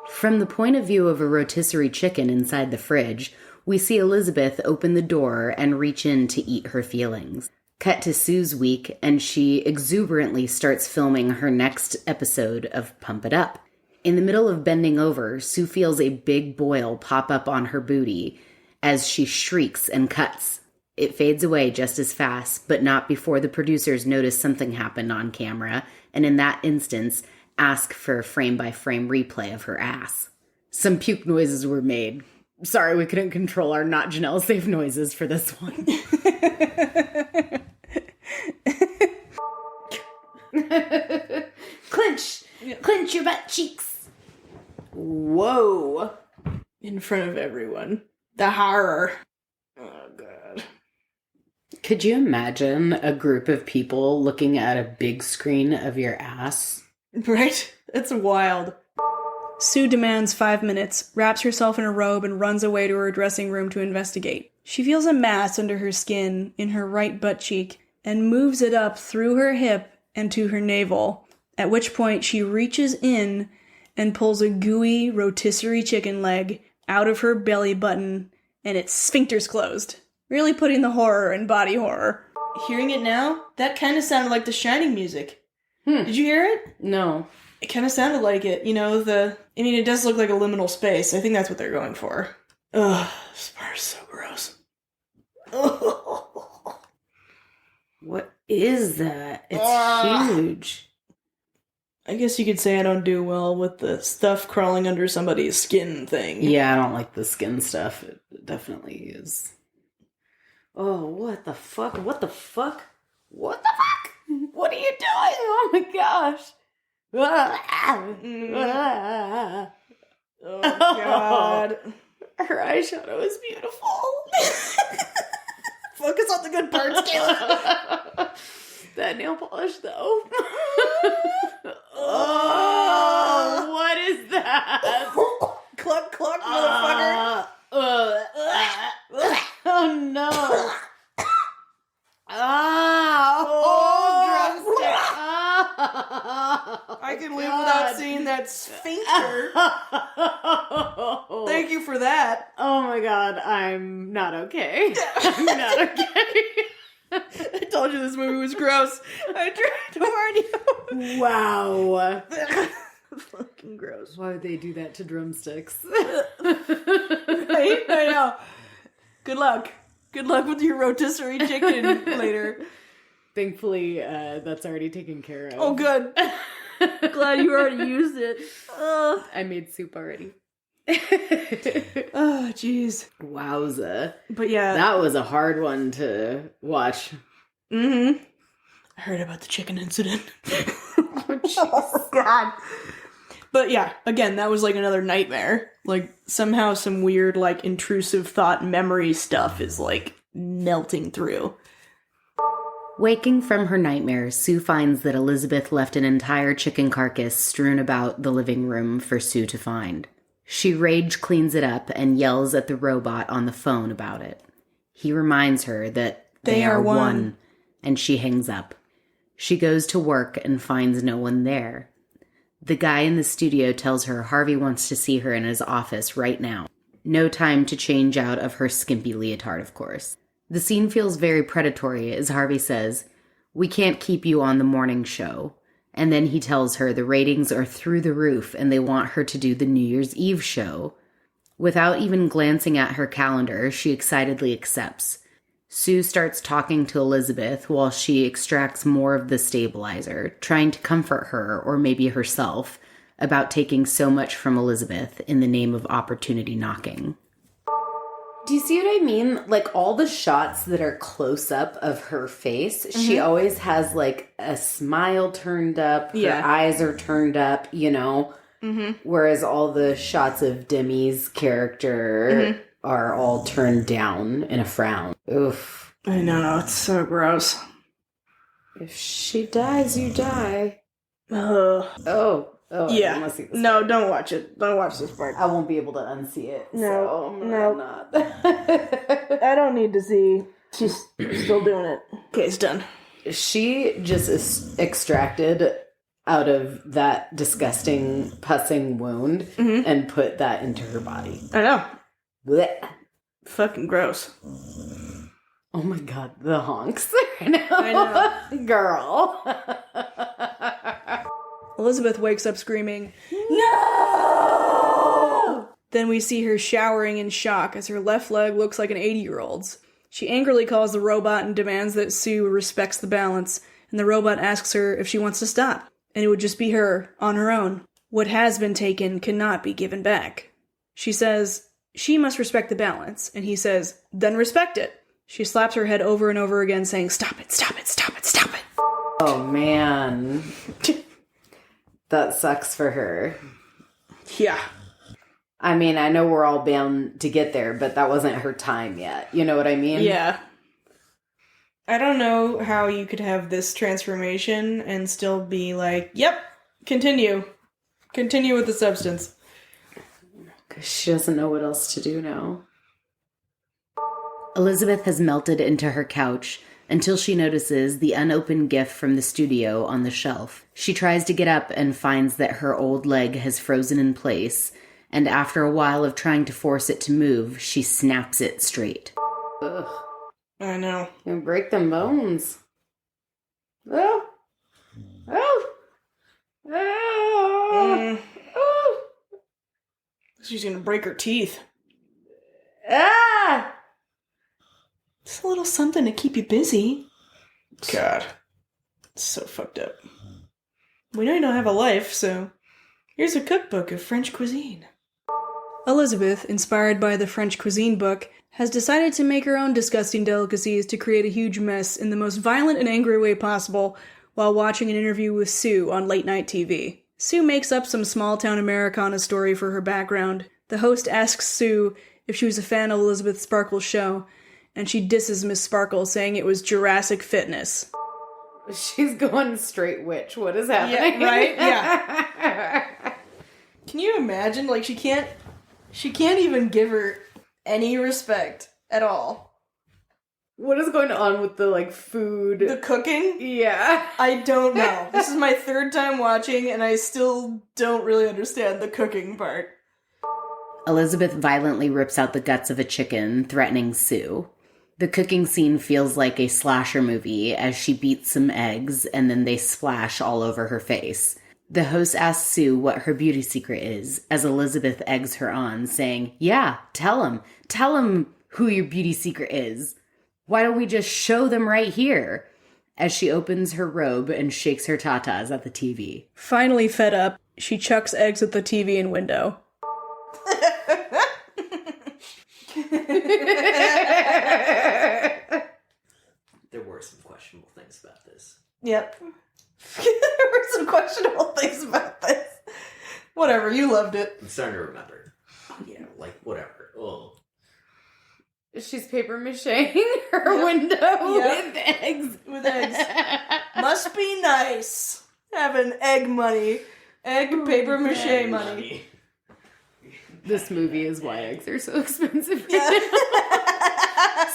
From the point of view of a rotisserie chicken inside the fridge, we see Elizabeth open the door and reach in to eat her feelings. Cut to Sue's week, and she exuberantly starts filming her next episode of Pump It Up. In the middle of bending over, Sue feels a big boil pop up on her booty as she shrieks and cuts. It fades away just as fast, but not before the producers notice something happened on camera, and in that instance, ask for a frame-by-frame replay of her ass. Some puke noises were made. Sorry, we couldn't control our not Janelle safe noises for this one. Clench! Yeah. Clench your butt cheeks! Whoa. In front of everyone. The horror. Oh, God. Could you imagine a group of people looking at a big screen of your ass? Right? It's wild. Sue demands 5 minutes, wraps herself in a robe, and runs away to her dressing room to investigate. She feels a mass under her skin in her right butt cheek and moves it up through her hip and to her navel, at which point she reaches in and pulls a gooey rotisserie chicken leg out of her belly button, and its sphincter's closed, really putting the horror in body horror. Hearing it now, that kind of sounded like the Shining music. Did you hear it? No. It kind of sounded like it. You know, it does look like a liminal space. I think that's what they're going for. Ugh, this part is so gross. What is that? It's huge. I guess you could say I don't do well with the stuff crawling under somebody's skin thing. Yeah, I don't like the skin stuff. It definitely is. Oh, what the fuck? What the fuck? What the fuck? What are you doing? Oh my gosh. Oh, God. Her eyeshadow is beautiful. Focus on the good parts, Kayla. That nail polish, though. Oh, what is that? Cluck, cluck, motherfucker. Oh, no. I can live without seeing that sphincter. Thank you for that. Oh my god, I'm not okay. I'm not okay. I told you this movie was gross. I tried to warn you. Wow. Fucking gross. Why would they do that to drumsticks? Right? I know. Good luck. Good luck with your rotisserie chicken later. Thankfully, that's already taken care of. Oh, good. Glad you already used it. I made soup already. Oh, jeez. Wowza. But yeah. That was a hard one to watch. Mm-hmm. I heard about the chicken incident. Oh, God. But yeah, again, that was like another nightmare. Like, somehow some weird, like, intrusive thought memory stuff is, like, melting through. Waking from her nightmare, Sue finds that Elizabeth left an entire chicken carcass strewn about the living room for Sue to find. She rage cleans it up and yells at the robot on the phone about it. He reminds her that they are one, and she hangs up. She goes to work and finds no one there. The guy in the studio tells her Harvey wants to see her in his office right now. No time to change out of her skimpy leotard, of course. The scene feels very predatory as Harvey says, "We can't keep you on the morning show." And then he tells her the ratings are through the roof and they want her to do the New Year's Eve show. Without even glancing at her calendar, she excitedly accepts. Sue starts talking to Elizabeth while she extracts more of the stabilizer, trying to comfort her, or maybe herself, about taking so much from Elizabeth in the name of opportunity knocking. Do you see what I mean? Like, all the shots that are close up of her face, she always has, like, a smile turned up. Her eyes are turned up, you know? Whereas all the shots of Demi's character are all turned down in a frown. Oof. I know, it's so gross. If she dies, you die. Oh. Yeah. I want to see this No, part. don't watch it. Don't watch this part. I won't be able to unsee it. No, so no. I'm not. I don't need to see. She's still doing it. Okay, it's done. She just is extracted out of that disgusting pussing wound and put that into her body. I know. Blech. Fucking gross. Oh my god, the honks. I know. Girl. Elizabeth wakes up screaming, "No!" Then we see her showering in shock as her left leg looks like an 80-year-old's. She angrily calls the robot and demands that Sue respects the balance, and the robot asks her if she wants to stop, and it would just be her, on her own. What has been taken cannot be given back. She says she must respect the balance, and he says, then respect it. She slaps her head over and over again, saying, "Stop it, stop it, stop it, stop it." Oh man. That sucks for her. Yeah. I mean, I know we're all bound to get there, but that wasn't her time yet. You know what I mean? Yeah. I don't know how you could have this transformation and still be like, yep, continue. Continue with the substance. Because she doesn't know what else to do now. Elizabeth has melted into her couch, until she notices the unopened gift from the studio on the shelf. She tries to get up and finds that her old leg has frozen in place, and after a while of trying to force it to move, she snaps it straight. Ugh. I know. You break them bones. Oh. Oh. Oh. Oh. She's gonna break her teeth. Ah! Just a little something to keep you busy. God. It's so fucked up. We know you don't have a life, so here's a cookbook of French cuisine. Elizabeth, inspired by the French cuisine book, has decided to make her own disgusting delicacies to create a huge mess in the most violent and angry way possible while watching an interview with Sue on late night TV. Sue makes up some small-town Americana story for her background. The host asks Sue if she was a fan of Elizabeth Sparkle's show, and she disses Miss Sparkle, saying it was Jurassic Fitness. She's going straight witch. What is happening? Yeah, right? Yeah. Can you imagine? Like, she can't even give her any respect at all. What is going on with the, like, food? The cooking? Yeah. I don't know. This is my third time watching, and I still don't really understand the cooking part. Elizabeth violently rips out the guts of a chicken, threatening Sue. The cooking scene feels like a slasher movie as she beats some eggs and then they splash all over her face. The host asks Sue what her beauty secret is as Elizabeth eggs her on, saying, "Yeah, tell him who your beauty secret is. Why don't we just show them right here?" As she opens her robe and shakes her tatas at the TV. Finally fed up, she chucks eggs at the TV and window. There were some questionable things about this. Yep. There were some questionable things about this. Whatever, you loved it. I'm starting to remember. Yeah, like, whatever. Oh. She's paper macheing her window with eggs. With eggs. Must be nice having egg money. Egg paper mache money. This movie is why eggs are so expensive.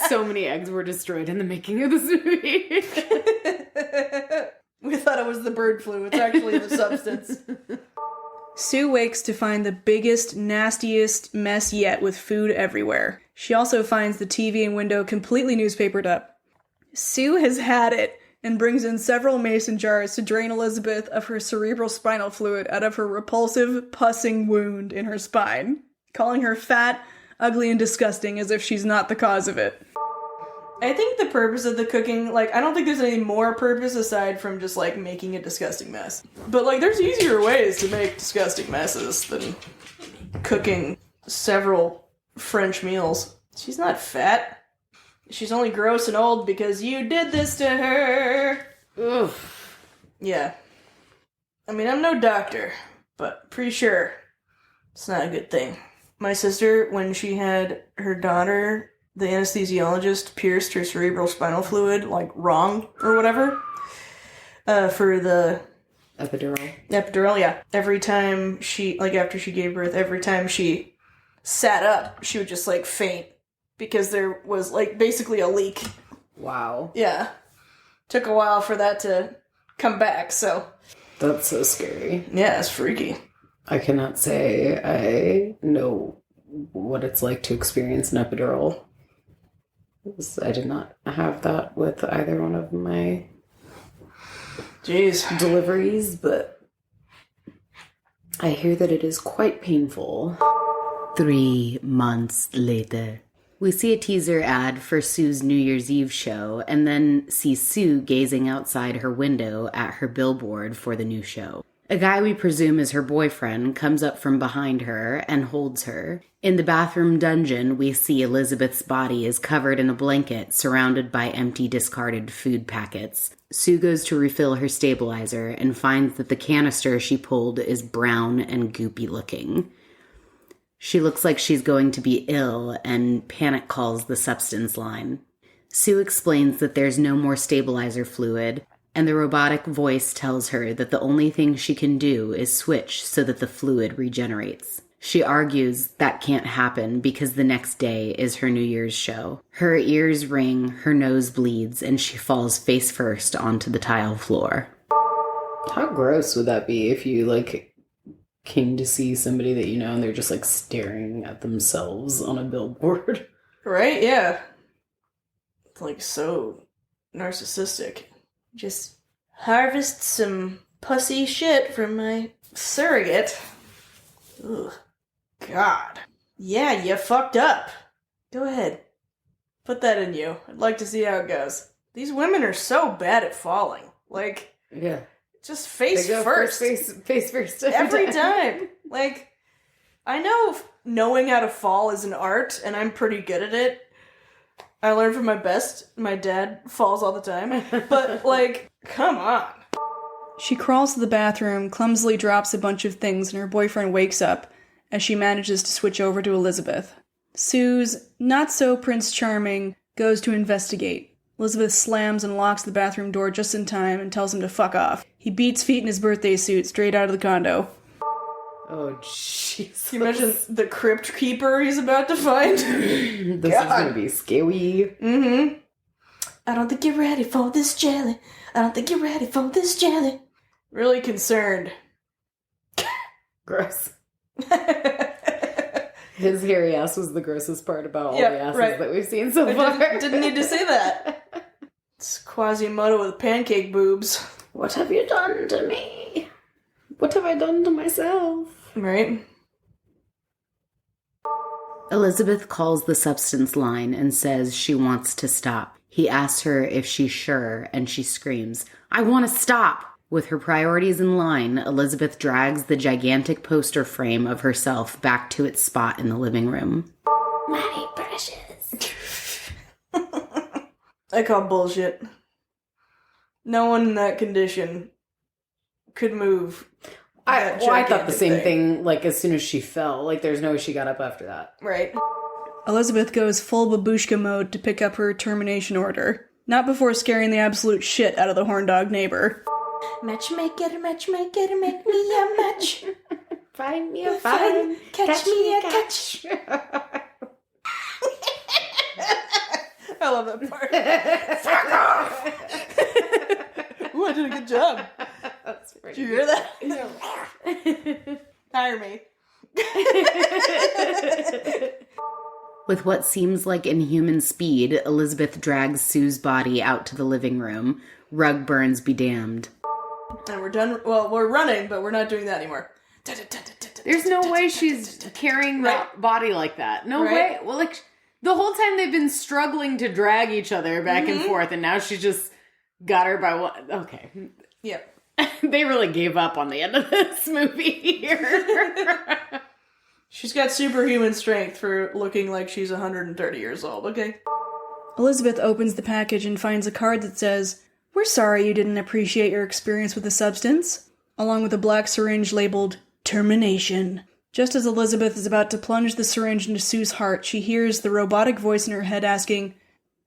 So many eggs were destroyed in the making of this movie. We thought it was the bird flu. It's actually the substance. Sue wakes to find the biggest, nastiest mess yet with food everywhere. She also finds the TV and window completely newspapered up. Sue has had it and brings in several mason jars to drain Elizabeth of her cerebral spinal fluid out of her repulsive, pussing wound in her spine, calling her fat, ugly, and disgusting as if she's not the cause of it. I think the purpose of the cooking, like, I don't think there's any more purpose aside from just, like, making a disgusting mess. But, like, there's easier ways to make disgusting messes than cooking several French meals. She's not fat. She's only gross and old because you did this to her. Oof. Yeah. I mean, I'm no doctor, but pretty sure it's not a good thing. My sister, when she had her daughter, the anesthesiologist pierced her cerebral spinal fluid, like, wrong or whatever, for the Epidural. epidural, yeah. Every time she, like, after she gave birth, every time she sat up, she would just, like, faint. Because there was, like, basically a leak. Wow. Yeah. Took a while for that to come back, so. That's so scary. Yeah, it's freaky. I cannot say I know what it's like to experience an epidural. I did not have that with either one of my Jeez. deliveries, but I hear that it is quite painful. 3 months later. We see a teaser ad for Sue's New Year's Eve show and then see Sue gazing outside her window at her billboard for the new show. A guy we presume is her boyfriend comes up from behind her and holds her. In the bathroom dungeon, we see Elizabeth's body is covered in a blanket surrounded by empty discarded food packets. Sue goes to refill her stabilizer and finds that the canister she pulled is brown and goopy looking. She looks like she's going to be ill and panic calls the substance line. Sue explains that there's no more stabilizer fluid, and the robotic voice tells her that the only thing she can do is switch so that the fluid regenerates. She argues that can't happen because the next day is her New Year's show. Her ears ring, her nose bleeds, and she falls face first onto the tile floor. How gross would that be if you, like, came to see somebody that you know and they're just, like, staring at themselves on a billboard? Right? Yeah. It's, like, so narcissistic. Just harvest some pussy shit from my surrogate. Ugh. God. Yeah, you fucked up. Go ahead. Put that in you. I'd like to see how it goes. These women are so bad at falling. Like, Yeah. just face They go first. Face first. Every time. Like, I know knowing how to fall is an art, and I'm pretty good at it. I learned from my dad falls all the time. But, like, come on. She crawls to the bathroom, clumsily drops a bunch of things, and her boyfriend wakes up as she manages to switch over to Elizabeth. Sue's not-so-Prince Charming goes to investigate. Elizabeth slams and locks the bathroom door just in time and tells him to fuck off. He beats feet in his birthday suit straight out of the condo. Oh, Jesus. Can you imagine the crypt keeper he's about to find? This is gonna be scary. Mm-hmm. I don't think you're ready for this jelly. I don't think you're ready for this jelly. Really concerned. Gross. His hairy ass was the grossest part about all the asses that we've seen so far. Didn't need to say that. It's Quasimodo with pancake boobs. What have you done to me? What have I done to myself? Right? Elizabeth calls the substance line and says she wants to stop. He asks her if she's sure, and she screams, "I want to stop!" With her priorities in line, Elizabeth drags the gigantic poster frame of herself back to its spot in the living room. My precious. I call bullshit. No one in that condition could move. I thought the same thing, like, as soon as she fell. Like, there's no way she got up after that. Right. Elizabeth goes full babushka mode to pick up her termination order. Not before scaring the absolute shit out of the horn dog neighbor. Matchmaker, matchmaker, make me a match. Find me a find. Catch me a catch. I love that part. Fuck off! Ooh, I did a good job. That's pretty Did you hear that? Hire me. With what seems like inhuman speed, Elizabeth drags Sue's body out to the living room. Rug burns be damned. And we're done. Well, we're running, but we're not doing that anymore. There's no way she's carrying that body like that. No way. Well, like, the whole time they've been struggling to drag each other back and forth, and now she just got her by one. Okay. Yep. They really gave up on the end of this movie here. She's got superhuman strength for looking like she's 130 years old, okay? Elizabeth opens the package and finds a card that says, "We're sorry you didn't appreciate your experience with the substance," along with a black syringe labeled termination. Just as Elizabeth is about to plunge the syringe into Sue's heart, she hears the robotic voice in her head asking,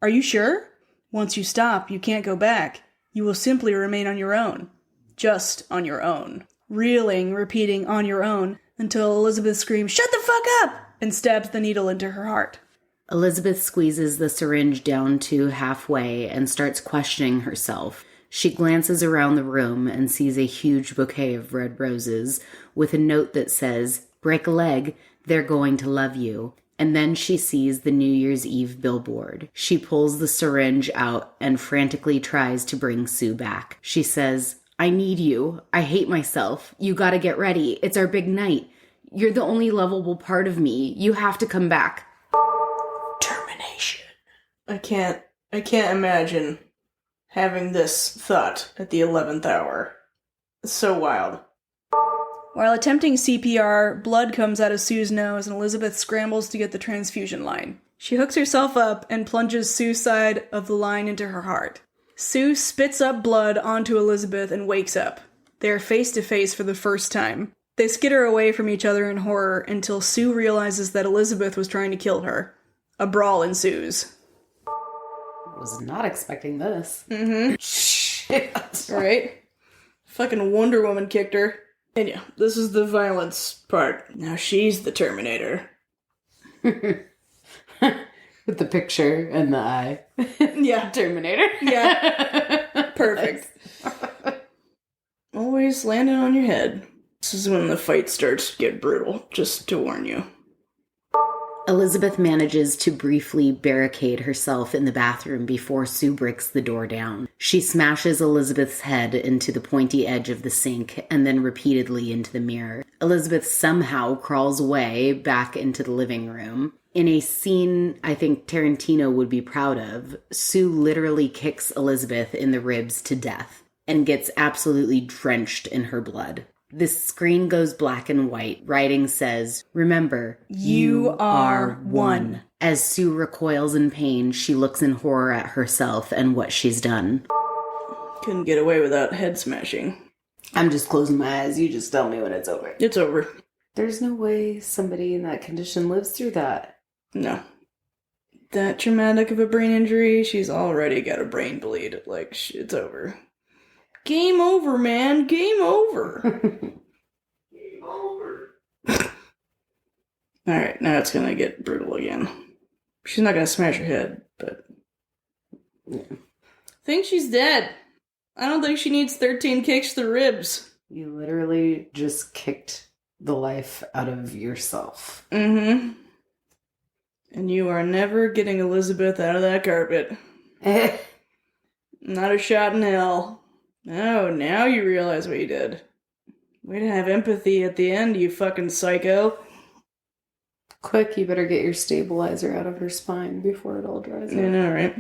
"Are you sure? Once you stop, you can't go back. You will simply remain on your own. Just on your own." Reeling, repeating "on your own," until Elizabeth screams, "Shut the fuck up!" and stabs the needle into her heart. Elizabeth squeezes the syringe down to halfway and starts questioning herself. She glances around the room and sees a huge bouquet of red roses with a note that says, "Break a leg, they're going to love you." And then she sees the New Year's Eve billboard. She pulls the syringe out and frantically tries to bring Sue back. She says, "I need you. I hate myself. You gotta get ready. It's our big night. You're the only lovable part of me. You have to come back." Termination. I can't imagine having this thought at the 11th hour. It's so wild. While attempting CPR, blood comes out of Sue's nose and Elizabeth scrambles to get the transfusion line. She hooks herself up and plunges Sue's side of the line into her heart. Sue spits up blood onto Elizabeth and wakes up. They are face to face for the first time. They skitter away from each other in horror until Sue realizes that Elizabeth was trying to kill her. A brawl ensues. Was not expecting this. Mm-hmm. Shit. Right? Fucking Wonder Woman kicked her. And yeah, this is the violence part. Now she's the Terminator. With the picture and the eye. Yeah. Terminator. Yeah. Perfect. Always landing on your head. This is when the fight starts to get brutal, just to warn you. Elizabeth manages to briefly barricade herself in the bathroom before Sue breaks the door down. She smashes Elizabeth's head into the pointy edge of the sink and then repeatedly into the mirror. Elizabeth somehow crawls away back into the living room. In a scene I think Tarantino would be proud of, Sue literally kicks Elizabeth in the ribs to death and gets absolutely drenched in her blood. The screen goes black and white. Writing says, "Remember, you are one." As Sue recoils in pain, she looks in horror at herself and what she's done. Couldn't get away without head smashing. I'm just closing my eyes. You just tell me when it's over. It's over. There's no way somebody in that condition lives through that. No. That traumatic of a brain injury, she's already got a brain bleed. Like, it's over. Game over, man. Game over. Game over. Alright, now it's gonna get brutal again. She's not gonna smash her head, but... Yeah. I think she's dead. I don't think she needs 13 kicks to the ribs. You literally just kicked the life out of yourself. Mm-hmm. And you are never getting Elizabeth out of that carpet. Not a shot in hell. Oh, now you realize what you did. Way to have empathy at the end, you fucking psycho. Quick, you better get your stabilizer out of her spine before it all dries up. I know, right?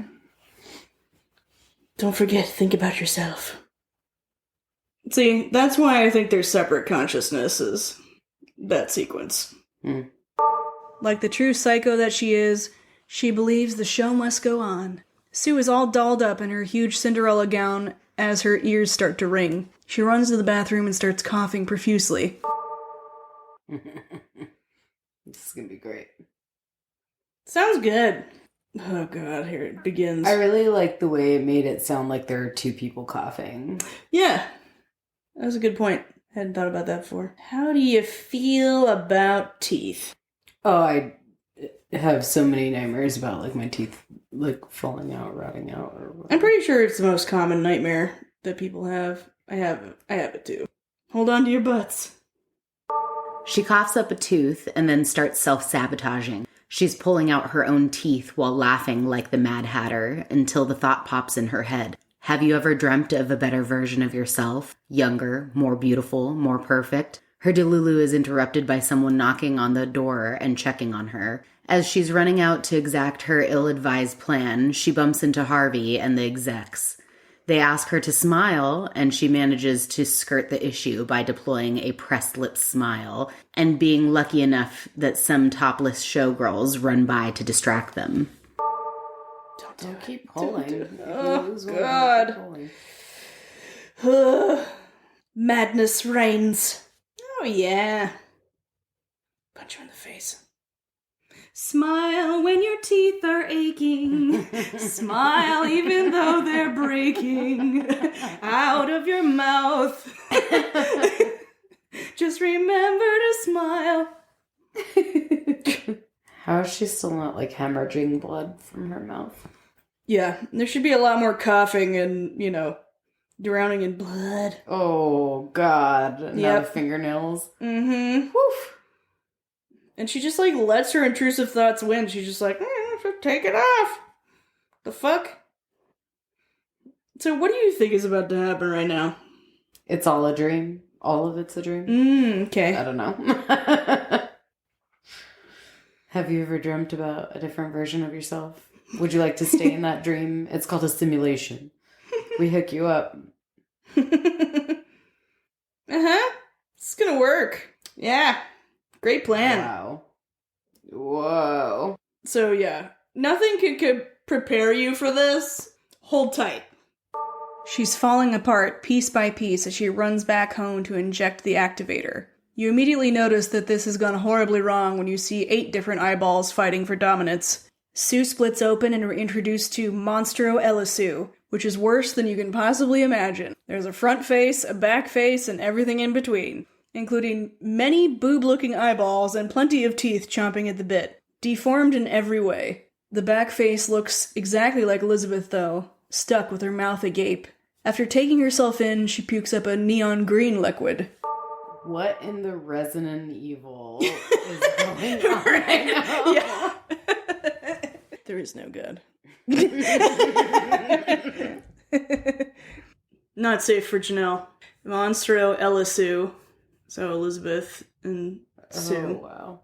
Don't forget, think about yourself. See, that's why I think they're separate consciousnesses. That sequence. Like the true psycho that she is, she believes the show must go on. Sue is all dolled up in her huge Cinderella gown as her ears start to ring. She runs to the bathroom and starts coughing profusely. This is gonna be great. Sounds good. Oh god, here it begins. I really like the way it made it sound like there are two people coughing. Yeah, that was a good point. Hadn't thought about that before. How do you feel about teeth? Oh, I have so many nightmares about like my teeth like falling out, rotting out, or whatever. I'm pretty sure it's the most common nightmare that people have. I have it too. Hold on to your butts. She coughs up a tooth and then starts self-sabotaging. She's pulling out her own teeth while laughing like the Mad Hatter until the thought pops in her head. Have you ever dreamt of a better version of yourself? Younger, more beautiful, more perfect? Her delulu is interrupted by someone knocking on the door and checking on her. As she's running out to exact her ill-advised plan, she bumps into Harvey and the execs. They ask her to smile, and she manages to skirt the issue by deploying a pressed lips smile and being lucky enough that some topless showgirls run by to distract them. Don't keep pulling. Oh, God. Madness reigns. Oh, yeah. Punch her in the face. Smile when your teeth are aching. Smile even though they're breaking out of your mouth. Just remember to smile. How is she still not like hemorrhaging blood from her mouth? Yeah, there should be a lot more coughing and, drowning in blood. Oh, God. Now the fingernails. Mm-hmm. Woof. And she just, lets her intrusive thoughts win. She's just like, take it off. The fuck? So what do you think is about to happen right now? It's all a dream. All of it's a dream. Okay. I don't know. Have you ever dreamt about a different version of yourself? Would you like to stay in that dream? It's called a simulation. We hook you up. Uh-huh. It's gonna work. Yeah. Great plan. Wow. Whoa. So yeah, nothing could prepare you for this. Hold tight. She's falling apart piece by piece as she runs back home to inject the activator. You immediately notice that this has gone horribly wrong when you see 8 different eyeballs fighting for dominance. Sue splits open and we're introduced to Monstro Elisu, which is worse than you can possibly imagine. There's a front face, a back face, and everything in between. including many boob-looking eyeballs and plenty of teeth chomping at the bit. Deformed in every way. The back face looks exactly like Elizabeth, though, stuck with her mouth agape. After taking herself in, she pukes up a neon green liquid. What in the Resident Evil is going on right now? Yeah. There is no good. Not safe for Janelle. Monstro Ellisu. So Elizabeth and Sue. Oh, wow.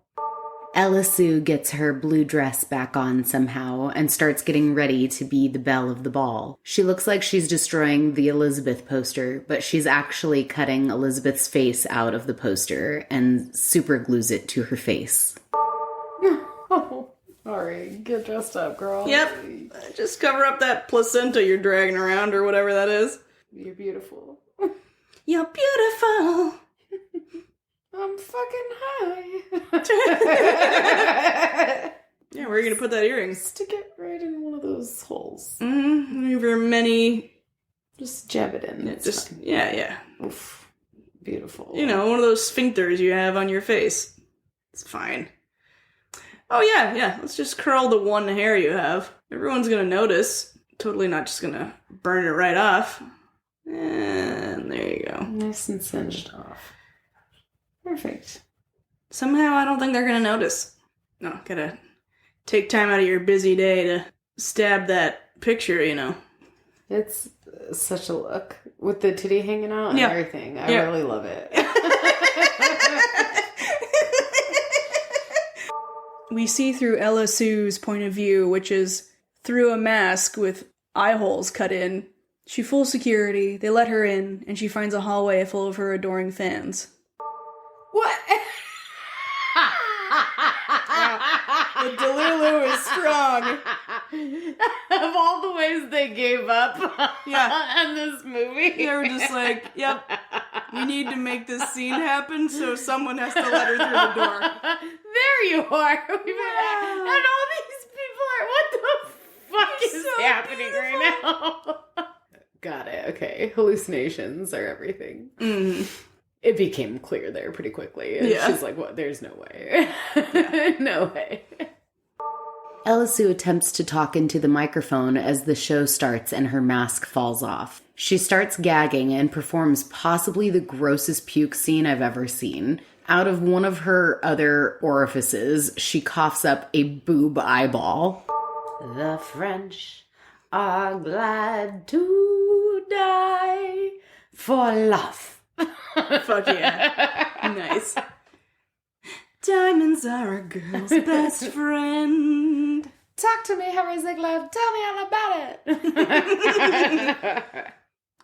Ella Sue gets her blue dress back on somehow and starts getting ready to be the belle of the ball. She looks like she's destroying the Elizabeth poster, but she's actually cutting Elizabeth's face out of the poster and super glues it to her face. Oh, sorry. Get dressed up, girl. Yep. Just cover up that placenta you're dragging around or whatever that is. You're beautiful. You're beautiful. I'm fucking high. Yeah, where are you going to put that earring? Stick it right in one of those holes. Mm-hmm. Over many... Just jab it in. It's fine. Yeah. Oof. Beautiful. You know, one of those sphincters you have on your face. It's fine. Oh, yeah. Let's just curl the one hair you have. Everyone's going to notice. Totally not just going to burn it right off. And there you go. Nice and singed off. Perfect. Somehow I don't think they're going to notice. No, gotta take time out of your busy day to stab that picture, you know. It's such a look. With the titty hanging out and everything. I really love it. We see through Ella Sue's point of view, which is through a mask with eye holes cut in. She fools security, they let her in, and she finds a hallway full of her adoring fans. What? The Delulu is strong. Of all the ways they gave up in this movie. They were just like, yep, we need to make this scene happen, so someone has to let her through the door. There you are. And all these people are, what the fuck is so happening right now? Got it. Okay. Hallucinations are everything. It became clear there pretty quickly. And she's like, what? There's no way. No way. Ella Sue attempts to talk into the microphone as the show starts and her mask falls off. She starts gagging and performs possibly the grossest puke scene I've ever seen. Out of one of her other orifices, she coughs up a boob eyeball. The French are glad to die for love. Fuck yeah. Nice. Diamonds are a girl's best friend. Talk to me, Harry Ziegler. Tell me all about it.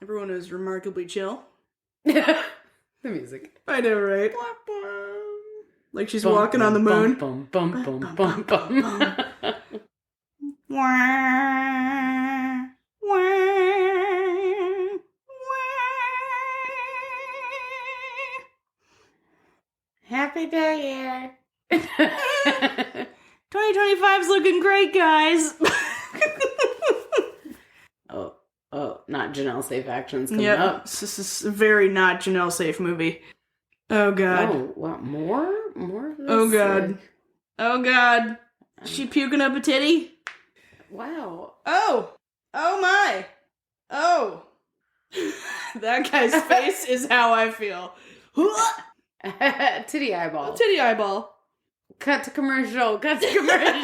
Everyone is remarkably chill. The music. I know, right? Like she's walking on the moon. Bum, bum, bum, bum, bum, bum. Happy New Year. 2025's looking great, guys. Oh, not Janelle Safe Actions coming Yep. up. This is a very not Janelle Safe movie. Oh, God. Oh, what, more? More of this? Oh, God. Oh, God. Is she puking up a titty? Wow. Oh. Oh, my. Oh. That guy's face is how I feel. Titty eyeball. Titty eyeball. Cut to commercial. Cut to commercial.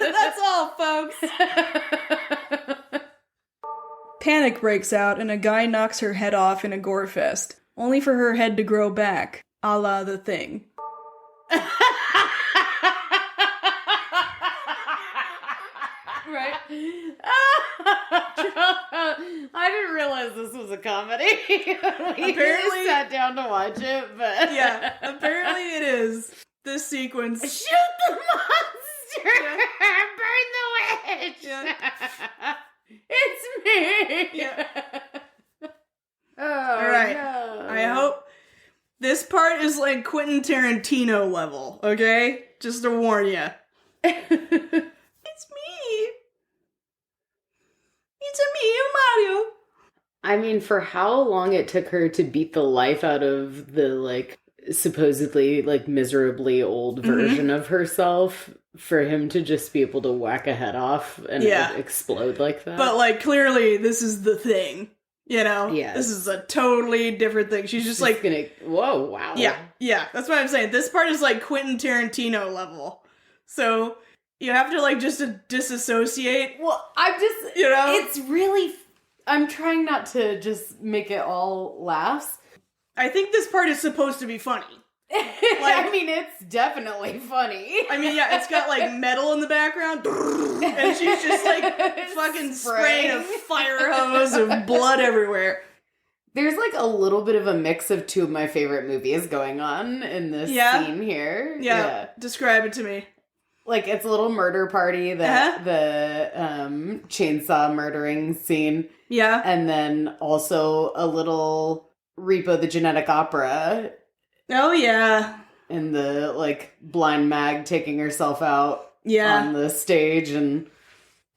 That's all, folks. Panic breaks out and a guy knocks her head off in a gore fest, only for her head to grow back, a la The Thing. Right? I didn't realize this was a comedy. We Apparently sat down to watch it, but yeah, apparently it is. This sequence. Shoot the monster! Burn the witch! Yeah. It's me! Yeah. Oh, All right. no. I hope this part is like Quentin Tarantino level, okay? Just to warn you. It's me. It's me, Mario. I mean, for how long it took her to beat the life out of the, like, supposedly, like, miserably old version of herself, for him to just be able to whack a head off and explode like that. But, like, clearly this is the thing, you know? Yeah. This is a totally different thing. She's just like... Whoa, wow. Yeah, that's what I'm saying. This part is, like, Quentin Tarantino level. So, you have to, like, just disassociate. Well, I'm just... You know? It's really... I'm trying not to just make it all laughs. I think this part is supposed to be funny. I mean, it's definitely funny. I mean, yeah, it's got, like, metal in the background. And she's just, like, fucking spraying a fire hose of blood everywhere. There's, like, a little bit of a mix of two of my favorite movies going on in this scene here. Yeah. Describe it to me. Like, it's a little murder party, the chainsaw murdering scene. Yeah. And then also a little Repo the Genetic Opera. Oh, yeah. And the, like, blind mag taking herself out on the stage. And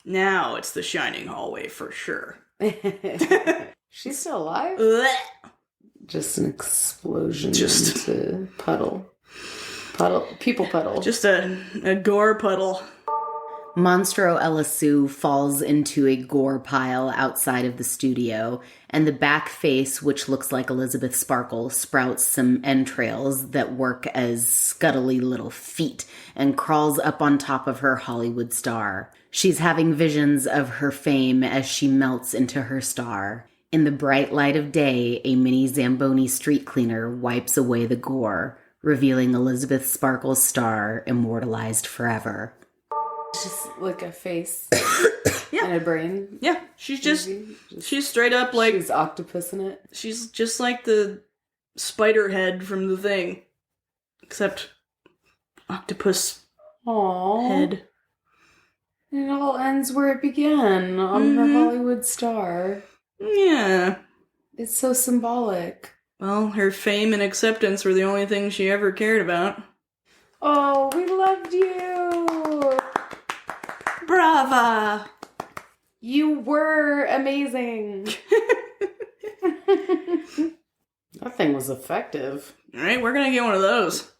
now it's the shining hallway for sure. She's still alive? Blech. Just an explosion into puddle. People puddle. Just a gore puddle. Monstro Elasu falls into a gore pile outside of the studio, and the back face, which looks like Elizabeth Sparkle, sprouts some entrails that work as scuttly little feet and crawls up on top of her Hollywood star. She's having visions of her fame as she melts into her star. In the bright light of day, a mini Zamboni street cleaner wipes away the gore, revealing Elizabeth Sparkle's star immortalized forever. It's just like a face and a brain. Yeah, she's straight up like... She's octopus in it. She's just like the spider head from The Thing. Except octopus head. And it all ends where it began, on her Hollywood star. Yeah. It's so symbolic. Well, her fame and acceptance were the only things she ever cared about. Oh, we loved you! Brava! You were amazing! That thing was effective. Alright, we're gonna get one of those.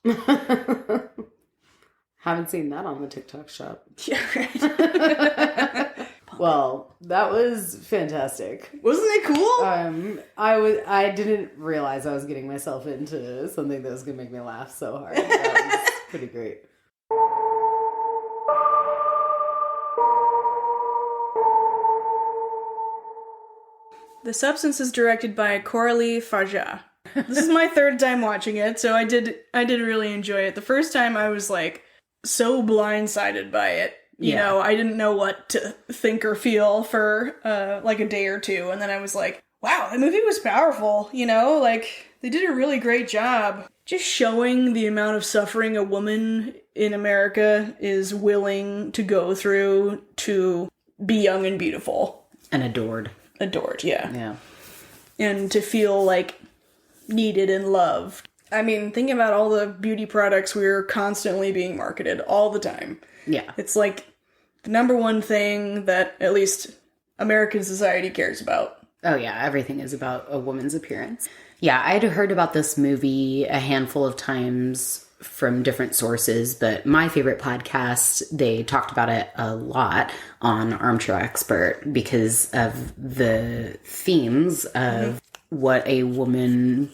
Haven't seen that on the TikTok shop. Yeah, right. Well, that was fantastic. Wasn't it cool? I didn't realize I was getting myself into something that was going to make me laugh so hard. That was pretty great. The Substance is directed by Coralie Faja. This is my third time watching it, so I did really enjoy it. The first time I was like so blindsided by it. You know, I didn't know what to think or feel for like a day or two, and then I was like, wow, the movie was powerful, you know? Like, they did a really great job just showing the amount of suffering a woman in America is willing to go through to be young and beautiful. And adored. Adored, yeah. Yeah. And to feel, like, needed and loved. I mean, think about all the beauty products we're constantly being marketed all the time. Yeah. It's like the number one thing that at least American society cares about. Oh yeah, everything is about a woman's appearance. Yeah, I'd heard about this movie a handful of times from different sources, but my favorite podcast, they talked about it a lot on Armchair Expert because of the themes of what a woman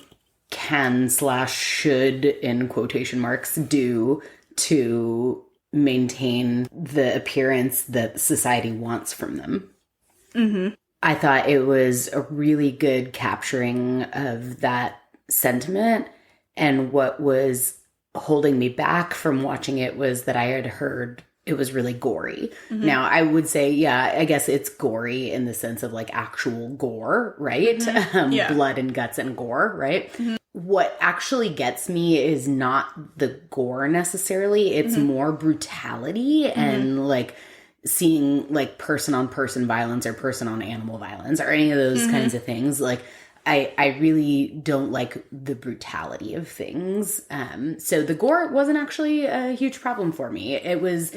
can/should, in quotation marks, do to maintain the appearance that society wants from them. Mm-hmm. I thought it was a really good capturing of that sentiment, and what was holding me back from watching it was that I had heard it was really gory. Mm-hmm. Now, I would say, yeah, I guess it's gory in the sense of like actual gore, right? Mm-hmm. Blood and guts and gore, right? Mm-hmm. What actually gets me is not the gore necessarily. It's more brutality and like seeing like person on person violence or person on animal violence or any of those kinds of things. Like I really don't like the brutality of things. So the gore wasn't actually a huge problem for me. It was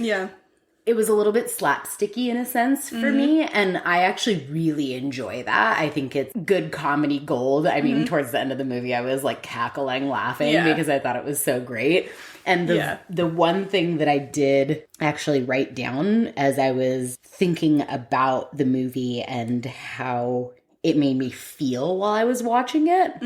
it was a little bit slapsticky in a sense for me, and I actually really enjoy that. I think it's good comedy gold. I mean, towards the end of the movie, I was like cackling, laughing because I thought it was so great. And the one thing that I did actually write down as I was thinking about the movie and how it made me feel while I was watching it.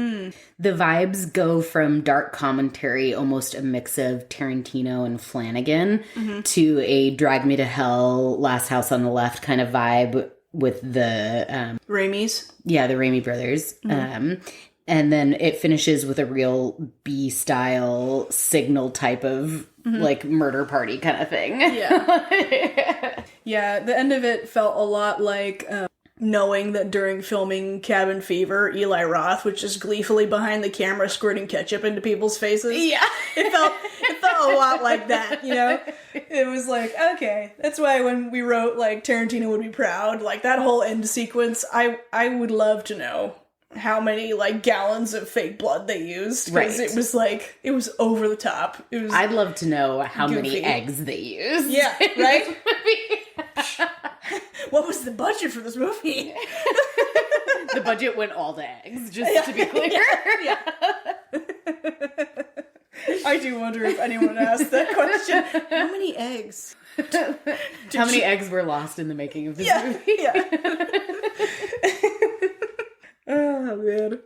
The vibes go from dark commentary, almost a mix of Tarantino and Flanagan, to a Drag Me to Hell, Last House on the Left kind of vibe with the... Raimis? Yeah, the Raimi brothers. And then it finishes with a real B-style Signal type of, like, murder party kind of thing. Yeah. Yeah, the end of it felt a lot like... knowing that during filming Cabin Fever, Eli Roth was just gleefully behind the camera squirting ketchup into people's faces. Yeah. It felt a lot like that, you know? It was like, okay, that's why when we wrote, like, Tarantino would be proud, like, that whole end sequence, I would love to know how many, like, gallons of fake blood they used. Because it was, like, it was over the top. It was I'd love to know how goofy. many eggs they used. Yeah, right? What was the budget for this movie? The budget went all to eggs, just to be clear. Yeah. I do wonder if anyone asked that question. How many eggs? How many eggs were lost in the making of this movie? Yeah. Oh, man.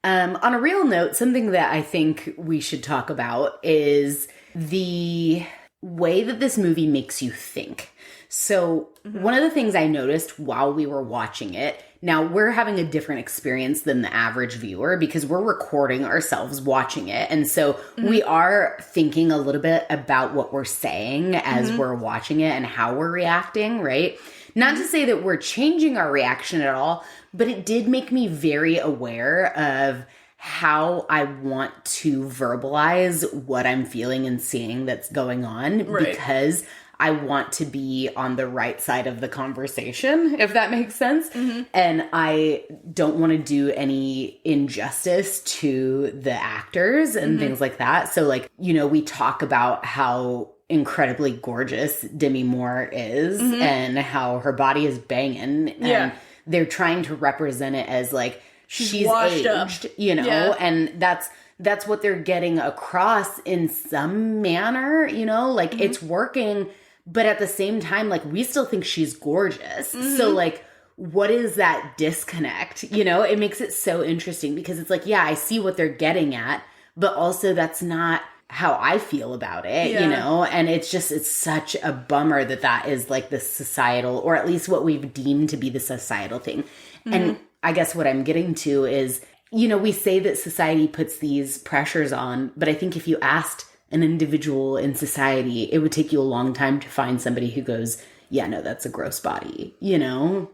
On a real note, something that I think we should talk about is the way that this movie makes you think. So one of the things I noticed while we were watching it, now we're having a different experience than the average viewer because we're recording ourselves watching it. And so we are thinking a little bit about what we're saying as we're watching it and how we're reacting, right? Not to say that we're changing our reaction at all, but it did make me very aware of how I want to verbalize what I'm feeling and seeing that's going on because I want to be on the right side of the conversation, if that makes sense. And I don't want to do any injustice to the actors and things like that. So, like, you know, we talk about how incredibly gorgeous Demi Moore is and how her body is banging. And they're trying to represent it as, like, she's aged, up. You know, and that's what they're getting across in some manner, you know, like it's working. But at the same time, like, we still think she's gorgeous. So, like, what is that disconnect? You know, it makes it so interesting because it's like, yeah, I see what they're getting at, but also that's not how I feel about it, you know? And it's just, it's such a bummer that that is, like, the societal, or at least what we've deemed to be the societal thing. And I guess what I'm getting to is, you know, we say that society puts these pressures on, but I think if you asked an individual in society, it would take you a long time to find somebody who goes, yeah, no, that's a gross body, you know?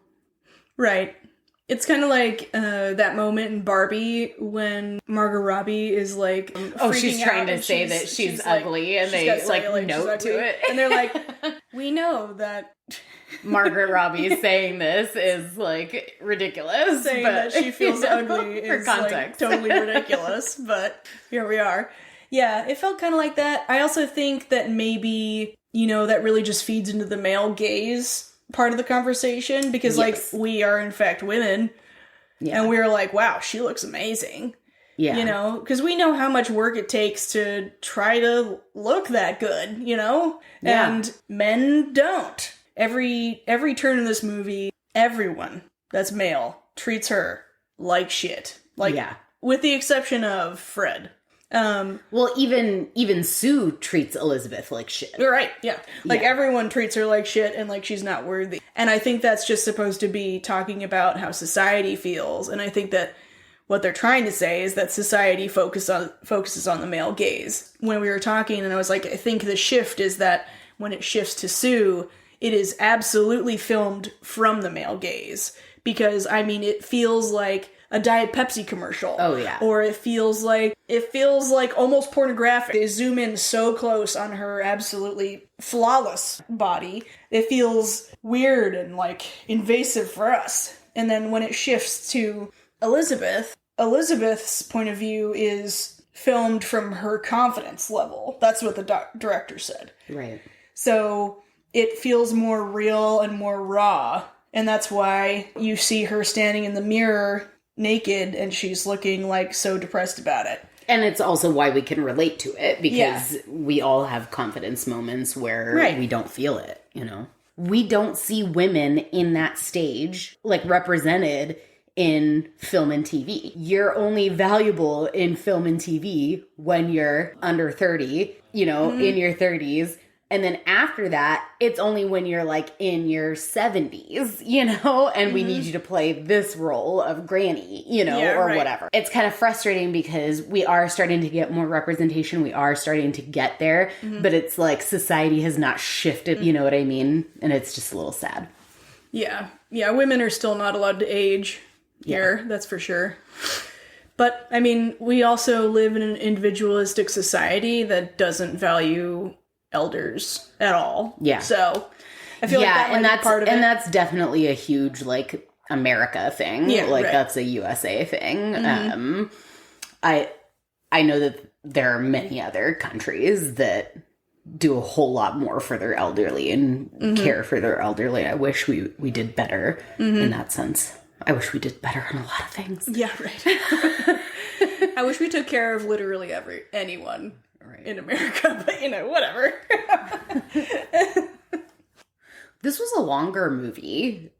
Right. It's kind of like that moment in Barbie when Margot Robbie is like, she's trying to say that she's ugly, and they like note to it. And they're like, we know that Margaret Robbie saying this is like ridiculous. Saying that she feels ugly is like totally ridiculous, but here we are. Yeah, it felt kind of like that. I also think that maybe, you know, that really just feeds into the male gaze part of the conversation because, like, we are, in fact, women. Yeah. And we're like, wow, she looks amazing. Yeah. You know, because we know how much work it takes to try to look that good, you know? Yeah. And men don't. Every turn in this movie, everyone that's male treats her like shit. Like, with the exception of Fred. Well, even Sue treats Elizabeth like shit. You're right, yeah. Like, everyone treats her like shit and like she's not worthy. And I think that's just supposed to be talking about how society feels. And I think that what they're trying to say is that society focuses on the male gaze. When we were talking, and I was like, I think the shift is that when it shifts to Sue, it is absolutely filmed from the male gaze. Because, I mean, it feels like a Diet Pepsi commercial. Oh, yeah. Or it feels like almost pornographic. They zoom in so close on her absolutely flawless body. It feels weird and, like, invasive for us. And then when it shifts to Elizabeth's point of view is filmed from her confidence level. That's what the director said. Right. So it feels more real and more raw. And that's why you see her standing in the mirror naked and she's looking like so depressed about it. And it's also why we can relate to it, because we all have confidence moments where we don't feel it, you know? We don't see women in that stage, like, represented in film and TV. You're only valuable in film and TV when you're under 30, you know, in your 30s. And then after that, it's only when you're, like, in your 70s, you know, and we need you to play this role of granny, you know, or whatever. It's kind of frustrating because we are starting to get more representation. We are starting to get there, but it's like society has not shifted, you know what I mean? And it's just a little sad. Yeah. Yeah, women are still not allowed to age here, that's for sure. But, I mean, we also live in an individualistic society that doesn't value elders at all. Yeah. So I feel like that might be part of it. And that's definitely a huge, like, America thing. Yeah, like, that's a USA thing. I know that there are many other countries that do a whole lot more for their elderly and care for their elderly. I wish we did better in that sense. I wish we did better on a lot of things. Yeah, right. I wish we took care of literally anyone in America, but, you know, whatever. This was a longer movie,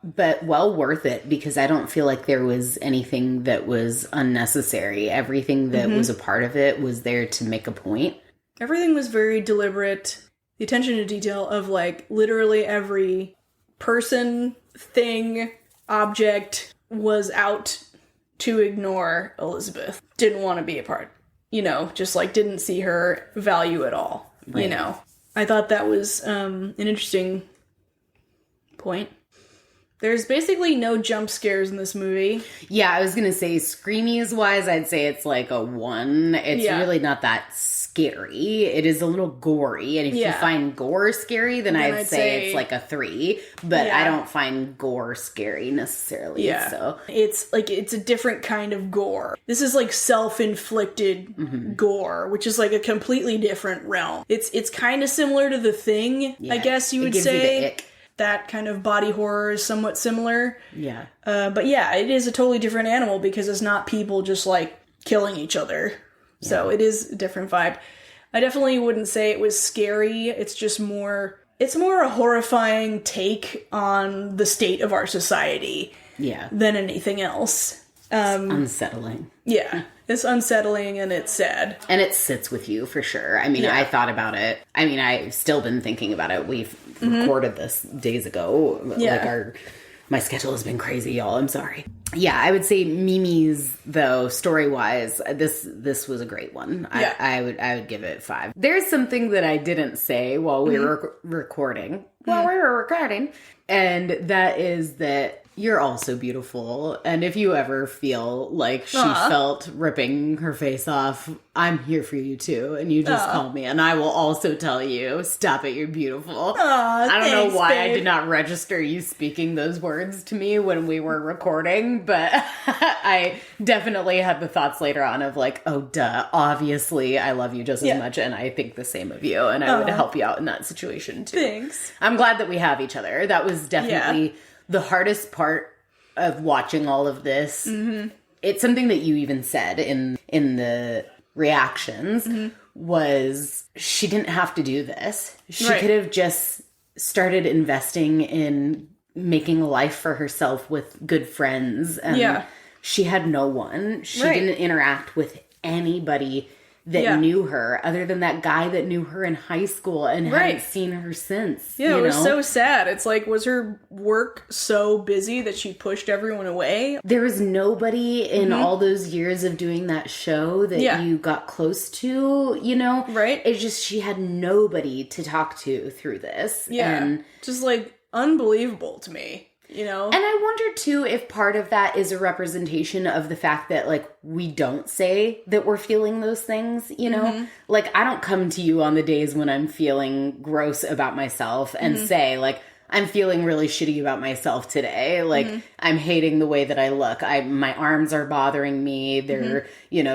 but well worth it, because I don't feel like there was anything that was unnecessary. Everything that was a part of it was there to make a point. Everything was very deliberate. The attention to detail of, like, literally every person, thing, object was out to ignore Elizabeth. Didn't want to be a part. You know, just, like, didn't see her value at all. Right. You know, I thought that was an interesting point. There's basically no jump scares in this movie. Yeah, I was going to say, screamies-wise, I'd say it's like a 1. It's really not that scary. It is a little gory. And if you find gore scary, then I'd say it's like a 3. But I don't find gore scary necessarily. Yeah. So it's like, it's a different kind of gore. This is like self-inflicted gore, which is like a completely different realm. It's kind of similar to The Thing, I guess you would say. You the ick. That kind of body horror is somewhat similar. Yeah. But yeah, it is a totally different animal because it's not people just, like, killing each other. Yeah. So it is a different vibe. I definitely wouldn't say it was scary. It's just more... It's more a horrifying take on the state of our society. Yeah. Than anything else. Unsettling. Yeah. It's unsettling and it's sad. And it sits with you for sure. I mean, I thought about it. I mean, I've still been thinking about it. We've recorded this days ago. Yeah. Like my schedule has been crazy, y'all. I'm sorry. Yeah, I would say Mimi's, though, story-wise, this was a great one. Yeah. I would give it 5. There's something that I didn't say while we were recording. And that is that you're also beautiful. And if you ever feel like she felt ripping her face off, I'm here for you too. And you just call me and I will also tell you, stop it, you're beautiful. I don't know why I did not register you speaking those words to me when we were recording, but I definitely had the thoughts later on of like, oh duh, obviously I love you just as much and I think the same of you and I would help you out in that situation too. Thanks. I'm glad that we have each other. That was definitely the hardest part of watching all of this. It's something that you even said in the reactions was she didn't have to do this. She could have just started investing in making a life for herself with good friends. And she had no one. She didn't interact with anybody that knew her, other than that guy that knew her in high school and hadn't seen her since. Yeah, it was so sad. It's like, was her work so busy that she pushed everyone away? There was nobody in all those years of doing that show that you got close to, you know? Right. It's just, she had nobody to talk to through this. Yeah. And just like unbelievable to me. You know? And I wonder, too, if part of that is a representation of the fact that, like, we don't say that we're feeling those things, you know? Like, I don't come to you on the days when I'm feeling gross about myself and say, like, I'm feeling really shitty about myself today. Like, I'm hating the way that I look. My arms are bothering me. They're,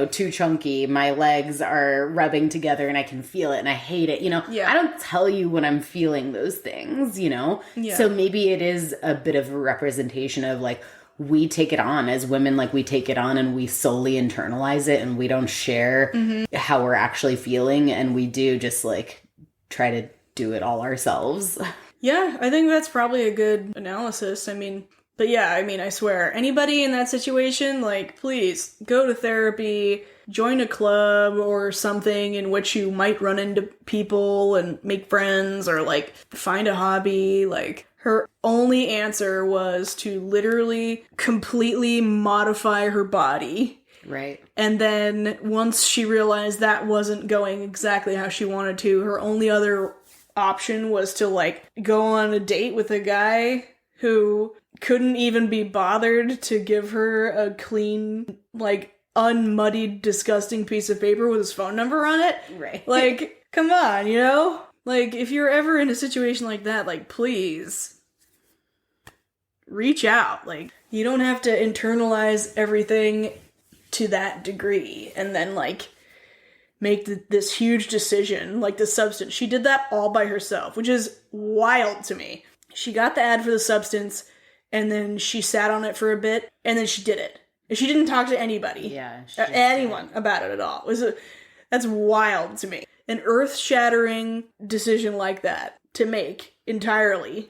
too chunky. My legs are rubbing together and I can feel it and I hate it. Yeah. I don't tell you when I'm feeling those things, Yeah. So maybe it is a bit of a representation of like, we take it on as women, like we take it on and we solely internalize it and we don't share how we're actually feeling. And we do just like try to do it all ourselves. Yeah, I think that's probably a good analysis. I swear, anybody in that situation, like, please go to therapy, join a club or something in which you might run into people and make friends, or like find a hobby. Like, her only answer was to literally completely modify her body. Right. And then once she realized that wasn't going exactly how she wanted to, her only other option was to like go on a date with a guy who couldn't even be bothered to give her a clean, like, unmuddied, disgusting piece of paper with his phone number on it. Right. Like, come on, Like, if you're ever in a situation like that, like, please reach out. Like, you don't have to internalize everything to that degree and then, like, make this huge decision, like The Substance. She did that all by herself, which is wild to me. She got the ad for The Substance, and then she sat on it for a bit, and then she did it. And she didn't talk to anybody, anyone about it at all. That's wild to me. An earth-shattering decision like that to make entirely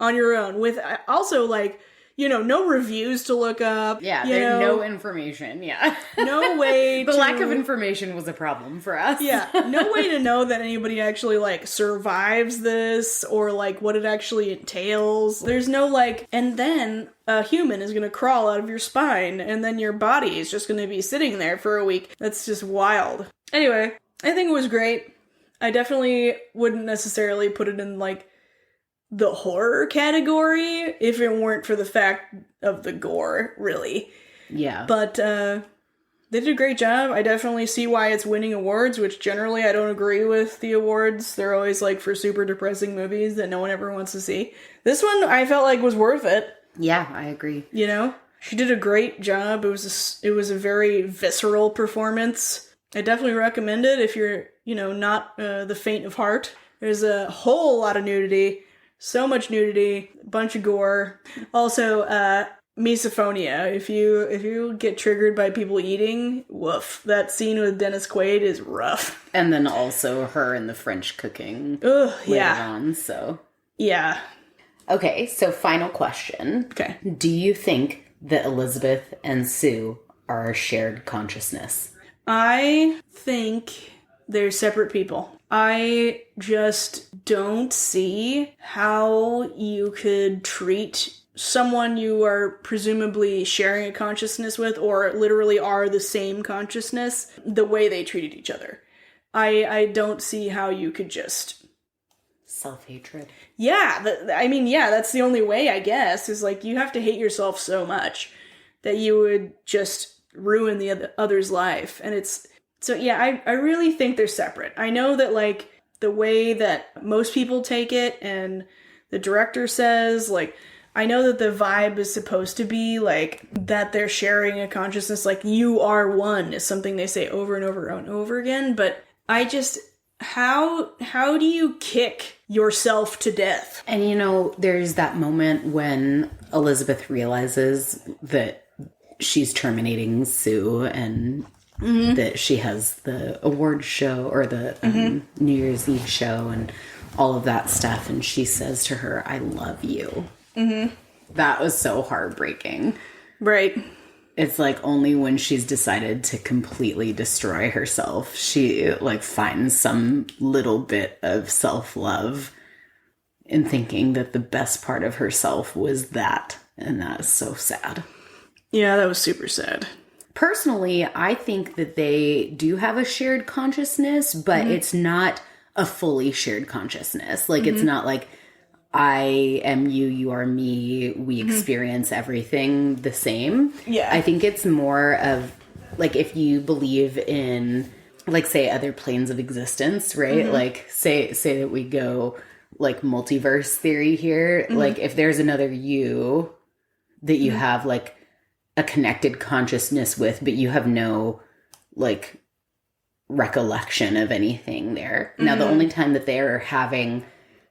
on your own, with also, like, no reviews to look up. Yeah, there's no information. Yeah. No way The lack of information was a problem for us. Yeah. No way to know that anybody actually, like, survives this or, like, what it actually entails. There's no, like, and then a human is going to crawl out of your spine and then your body is just going to be sitting there for a week. That's just wild. Anyway, I think it was great. I definitely wouldn't necessarily put it in, like, the horror category if it weren't for the fact of the gore, really. Yeah. But they did a great job. I definitely see why it's winning awards, which generally I don't agree with the awards. They're always like for super depressing movies that no one ever wants to see. This one I felt like was worth it. Yeah, I agree. She did a great job. It was a very visceral performance. I definitely recommend it if you're, not the faint of heart. There's a whole lot of nudity. So much nudity, bunch of gore. Also, misophonia. If you get triggered by people eating, woof. That scene with Dennis Quaid is rough. And then also her and the French cooking later on, so. Yeah. Okay, so final question. Okay. Do you think that Elizabeth and Sue are a shared consciousness? I think they're separate people. I just don't see how you could treat someone you are presumably sharing a consciousness with, or literally are the same consciousness, the way they treated each other. I don't see how you could just... Self-hatred. Yeah, that's the only way, I guess, is like you have to hate yourself so much that you would just ruin the other's life. And it's... So yeah, I really think they're separate. I know that, like, the way that most people take it and the director says, like, I know that the vibe is supposed to be, like, that they're sharing a consciousness, like, you are one is something they say over and over and over again, but I just, how do you kick yourself to death? And, there's that moment when Elizabeth realizes that she's terminating Sue and... that she has the award show or the New Year's Eve show and all of that stuff. And she says to her, I love you. That was so heartbreaking. Right. It's like only when she's decided to completely destroy herself, she like finds some little bit of self-love in thinking that the best part of herself was that. And that is so sad. Yeah, that was super sad. Personally, I think that they do have a shared consciousness, but it's not a fully shared consciousness. Like, it's not like I am you, you are me, we experience everything the same. Yeah. I think it's more of, like, if you believe in, like, say, other planes of existence, right? Like, say that we go like multiverse theory here. Like if there's another you that you have like a connected consciousness with, but you have no like recollection of anything there. Now, the only time that they're having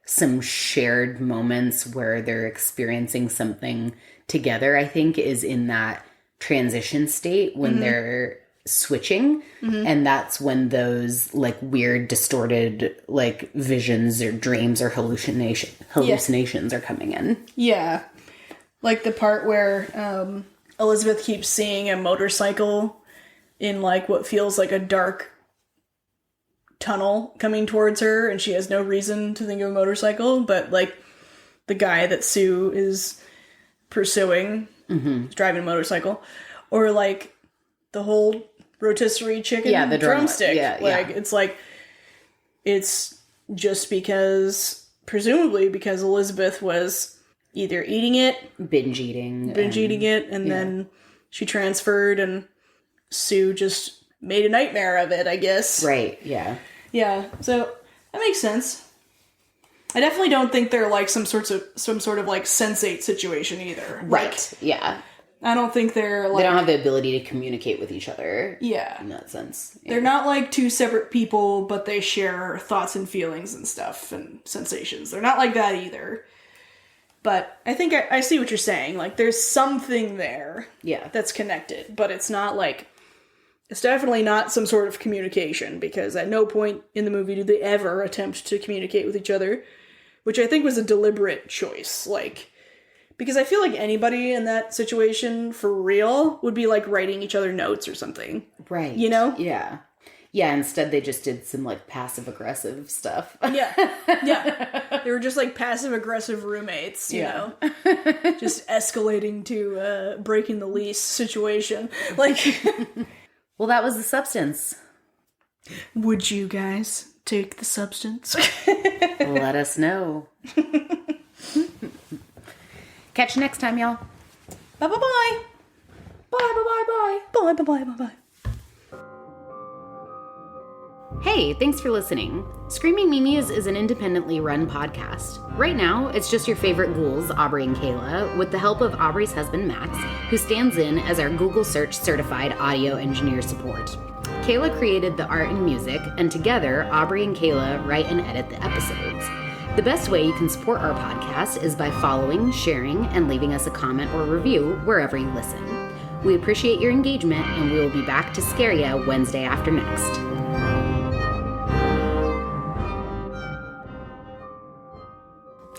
some shared moments where they're experiencing something together, I think, is in that transition state when they're switching. And that's when those like weird distorted like visions or dreams or hallucinations are coming in. Yeah. Like the part where Elizabeth keeps seeing a motorcycle in like what feels like a dark tunnel coming towards her, and she has no reason to think of a motorcycle, but like the guy that Sue is pursuing is driving a motorcycle. Or like the whole rotisserie chicken the drumstick. drumstick. It's like it's just because, presumably because Elizabeth was either eating it, Binge eating it, and then she transferred, and Sue just made a nightmare of it, I guess. Right, yeah. Yeah, so that makes sense. I definitely don't think they're like some sort of like sensate situation either. Right, Like, yeah. I don't think they're like... They don't have the ability to communicate with each other. Yeah. In that sense. Yeah. They're not like two separate people, but they share thoughts and feelings and stuff and sensations. They're not like that either. But I think I see what you're saying. Like, there's something there that's connected, but it's not like... It's definitely not some sort of communication, because at no point in the movie do they ever attempt to communicate with each other, which I think was a deliberate choice. Like, because I feel like anybody in that situation, for real, would be, like, writing each other notes or something. Right. You know? Yeah. Yeah, instead they just did some, like, passive-aggressive stuff. Yeah. Yeah. They were just, like, passive-aggressive roommates, you know? Just escalating to breaking the lease situation. Like... Well, that was The Substance. Would you guys take the substance? Let us know. Catch you next time, y'all. Bye-bye-bye. Bye-bye-bye-bye. Bye-bye-bye-bye. Hey, thanks for listening. Screaming Mimi's is an independently run podcast. Right now, it's just your favorite ghouls, Aubrey and Kayla, with the help of Aubrey's husband, Max, who stands in as our Google search certified audio engineer support. Kayla created the art and music, and together, Aubrey and Kayla write and edit the episodes. The best way you can support our podcast is by following, sharing, and leaving us a comment or review wherever you listen. We appreciate your engagement, and we will be back to scare ya Wednesday after next.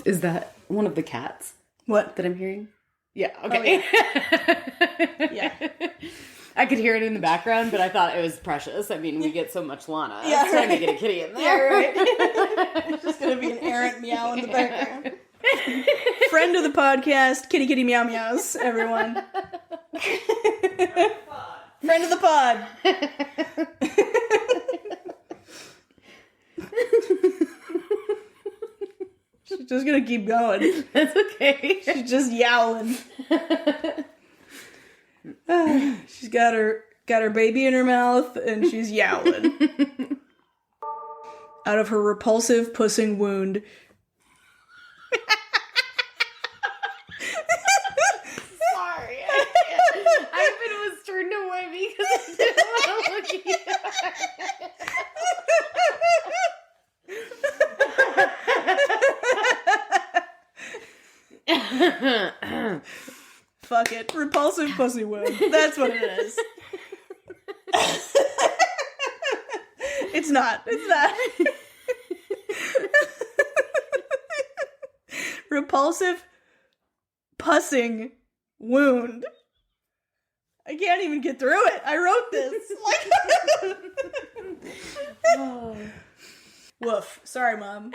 Is that one of the cats? What? That I'm hearing? Yeah, okay. Oh, yeah. I could hear it in the background, but I thought it was precious. I mean, we get so much Lana. Yeah, I'm trying to get a kitty in there. Yeah, right. It's just going to be an errant meow in the background. Friend of the podcast, kitty kitty meow meows, everyone. Friend of the pod. She's just gonna keep going. That's okay. She's just yowling. She's got her baby in her mouth, and she's yowling. Out of her repulsive pussing wound. Sorry. Ivan was turned away because I didn't want to look at you. Fuck it. Repulsive pussy wound. That's what it is. It's not. It's not. Repulsive pussing wound. I can't even get through it. I wrote this. Woof. Sorry, Mom.